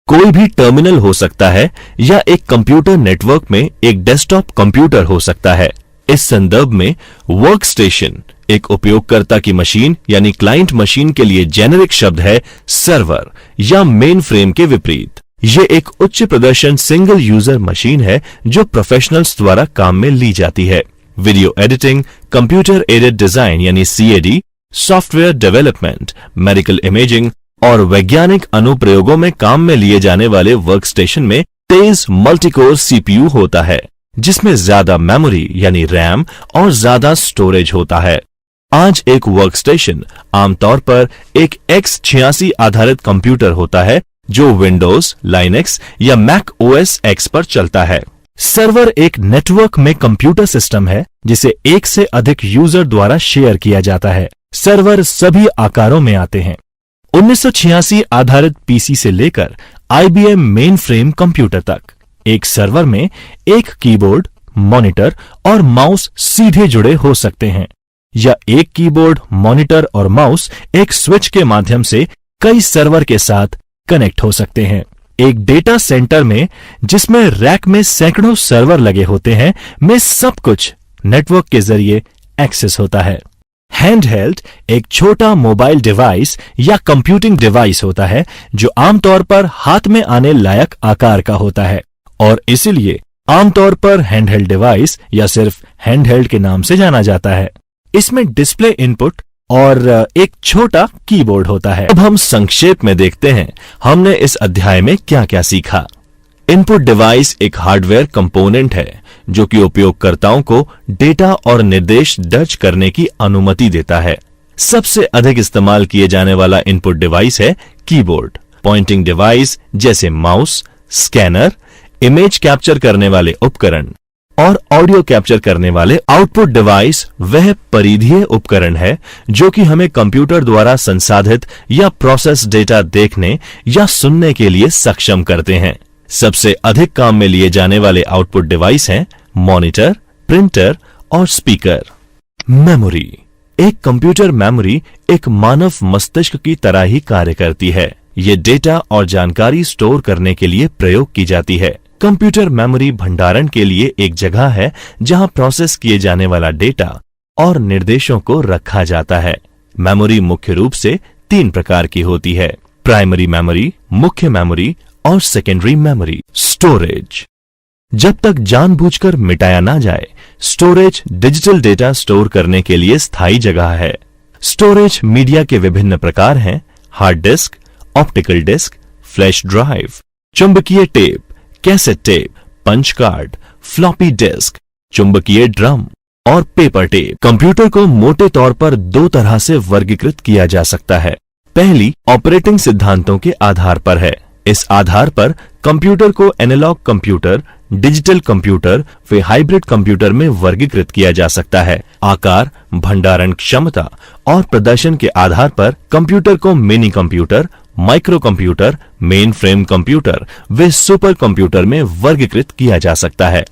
A: कोई भी टर्मिनल हो सकता है या एक कंप्यूटर नेटवर्क में एक डेस्कटॉप कंप्यूटर हो सकता है। इस संदर्भ में वर्क स्टेशन एक उपयोगकर्ता की मशीन यानी क्लाइंट मशीन के लिए जेनेरिक शब्द है सर्वर या मेन फ्रेम के विपरीत। ये एक उच्च प्रदर्शन सिंगल यूजर मशीन है जो प्रोफेशनल्स द्वारा काम में ली जाती है। Video editing, computer aided design यानी CAD, software development, medical imaging और वैज्ञानिक अनुप्रयोगों में काम में लिए जाने वाले वर्कस्टेशन में तेज मल्टीकोर सीपीयू होता है जिसमें ज्यादा मेमोरी यानी रैम और ज्यादा स्टोरेज होता है। आज एक वर्कस्टेशन आमतौर पर एक x86 आधारित कंप्यूटर होता है जो विंडोज, लाइनेक्स या मैक ओएस एक्स पर चलता है। सर्वर एक नेटवर्क में कंप्यूटर सिस्टम है जिसे एक से अधिक यूजर द्वारा शेयर किया जाता है। सर्वर सभी आकारों में आते हैं। 1986 आधारित पीसी से लेकर आईबीएम मेन फ्रेम कंप्यूटर तक एक सर्वर में एक कीबोर्ड, मॉनिटर और माउस सीधे जुड़े हो सकते हैं या एक कीबोर्ड, मॉनिटर और माउस एक स्विच के माध्यम से कई सर्वर के साथ कनेक्ट हो सकते हैं। एक डेटा सेंटर में जिसमें रैक में सैकड़ों सर्वर लगे होते हैं में सब कुछ नेटवर्क के जरिए एक्सेस होता है। हैंडहेल्ड एक छोटा मोबाइल डिवाइस या कंप्यूटिंग डिवाइस होता है जो आमतौर पर हाथ में आने लायक आकार का होता है और इसीलिए आमतौर पर हैंडहेल्ड डिवाइस या सिर्फ हैंडहेल्ड के नाम से जाना जाता है। इसमें डिस्प्ले इनपुट और एक छोटा कीबोर्ड होता है। अब हम संक्षेप में देखते हैं हमने इस अध्याय में क्या क्या सीखा। इनपुट डिवाइस एक हार्डवेयर कंपोनेंट है जो कि उपयोगकर्ताओं को डेटा और निर्देश दर्ज करने की अनुमति देता है। सबसे अधिक इस्तेमाल किए जाने वाला इनपुट डिवाइस है कीबोर्ड। पॉइंटिंग डिवाइस जैसे माउस, स्कैनर, इमेज कैप्चर करने वाले उपकरण और ऑडियो कैप्चर करने वाले आउटपुट डिवाइस वह परिधीय उपकरण है जो कि हमें कंप्यूटर द्वारा संसाधित या प्रोसेस डेटा देखने या सुनने के लिए सक्षम करते हैं। सबसे अधिक काम में लिए जाने वाले आउटपुट डिवाइस हैं मॉनिटर, प्रिंटर और स्पीकर। मेमोरी एक कंप्यूटर मेमोरी एक मानव मस्तिष्क की तरह ही कार्य करती है। ये डेटा और जानकारी स्टोर करने के लिए प्रयोग की जाती है। कंप्यूटर मेमोरी भंडारण के लिए एक जगह है जहां प्रोसेस किए जाने वाला डेटा और निर्देशों को रखा जाता है। मेमोरी मुख्य रूप से 3 प्रकार की होती है: प्राइमरी मेमोरी, मुख्य मेमोरी और सेकेंडरी मेमोरी। स्टोरेज जब तक जानबूझकर मिटाया ना जाए, स्टोरेज डिजिटल डेटा स्टोर करने के लिए स्थायी जगह है। स्टोरेज मीडिया के विभिन्न प्रकार हैं: hard disk, optical disk, flash drive, चुंबकीय tape, cassette tape, punch card, floppy disk, चुंबकीय ड्रम और पेपर टेप। कंप्यूटर को मोटे तौर पर 2 तरह से वर्गीकृत किया जा सकता है। पहली ऑपरेटिंग सिद्धांतों के आधार पर है। इस आधार पर कंप्यूटर को एनालॉग कंप्यूटर, डिजिटल कंप्यूटर व हाइब्रिड कंप्यूटर में वर्गीकृत किया जा सकता है। आकार, भंडारण क्षमता और प्रदर्शन के आधार पर कंप्यूटर को mini computer, micro computer, main frame computer व सुपर कंप्यूटर में वर्गीकृत किया जा सकता है।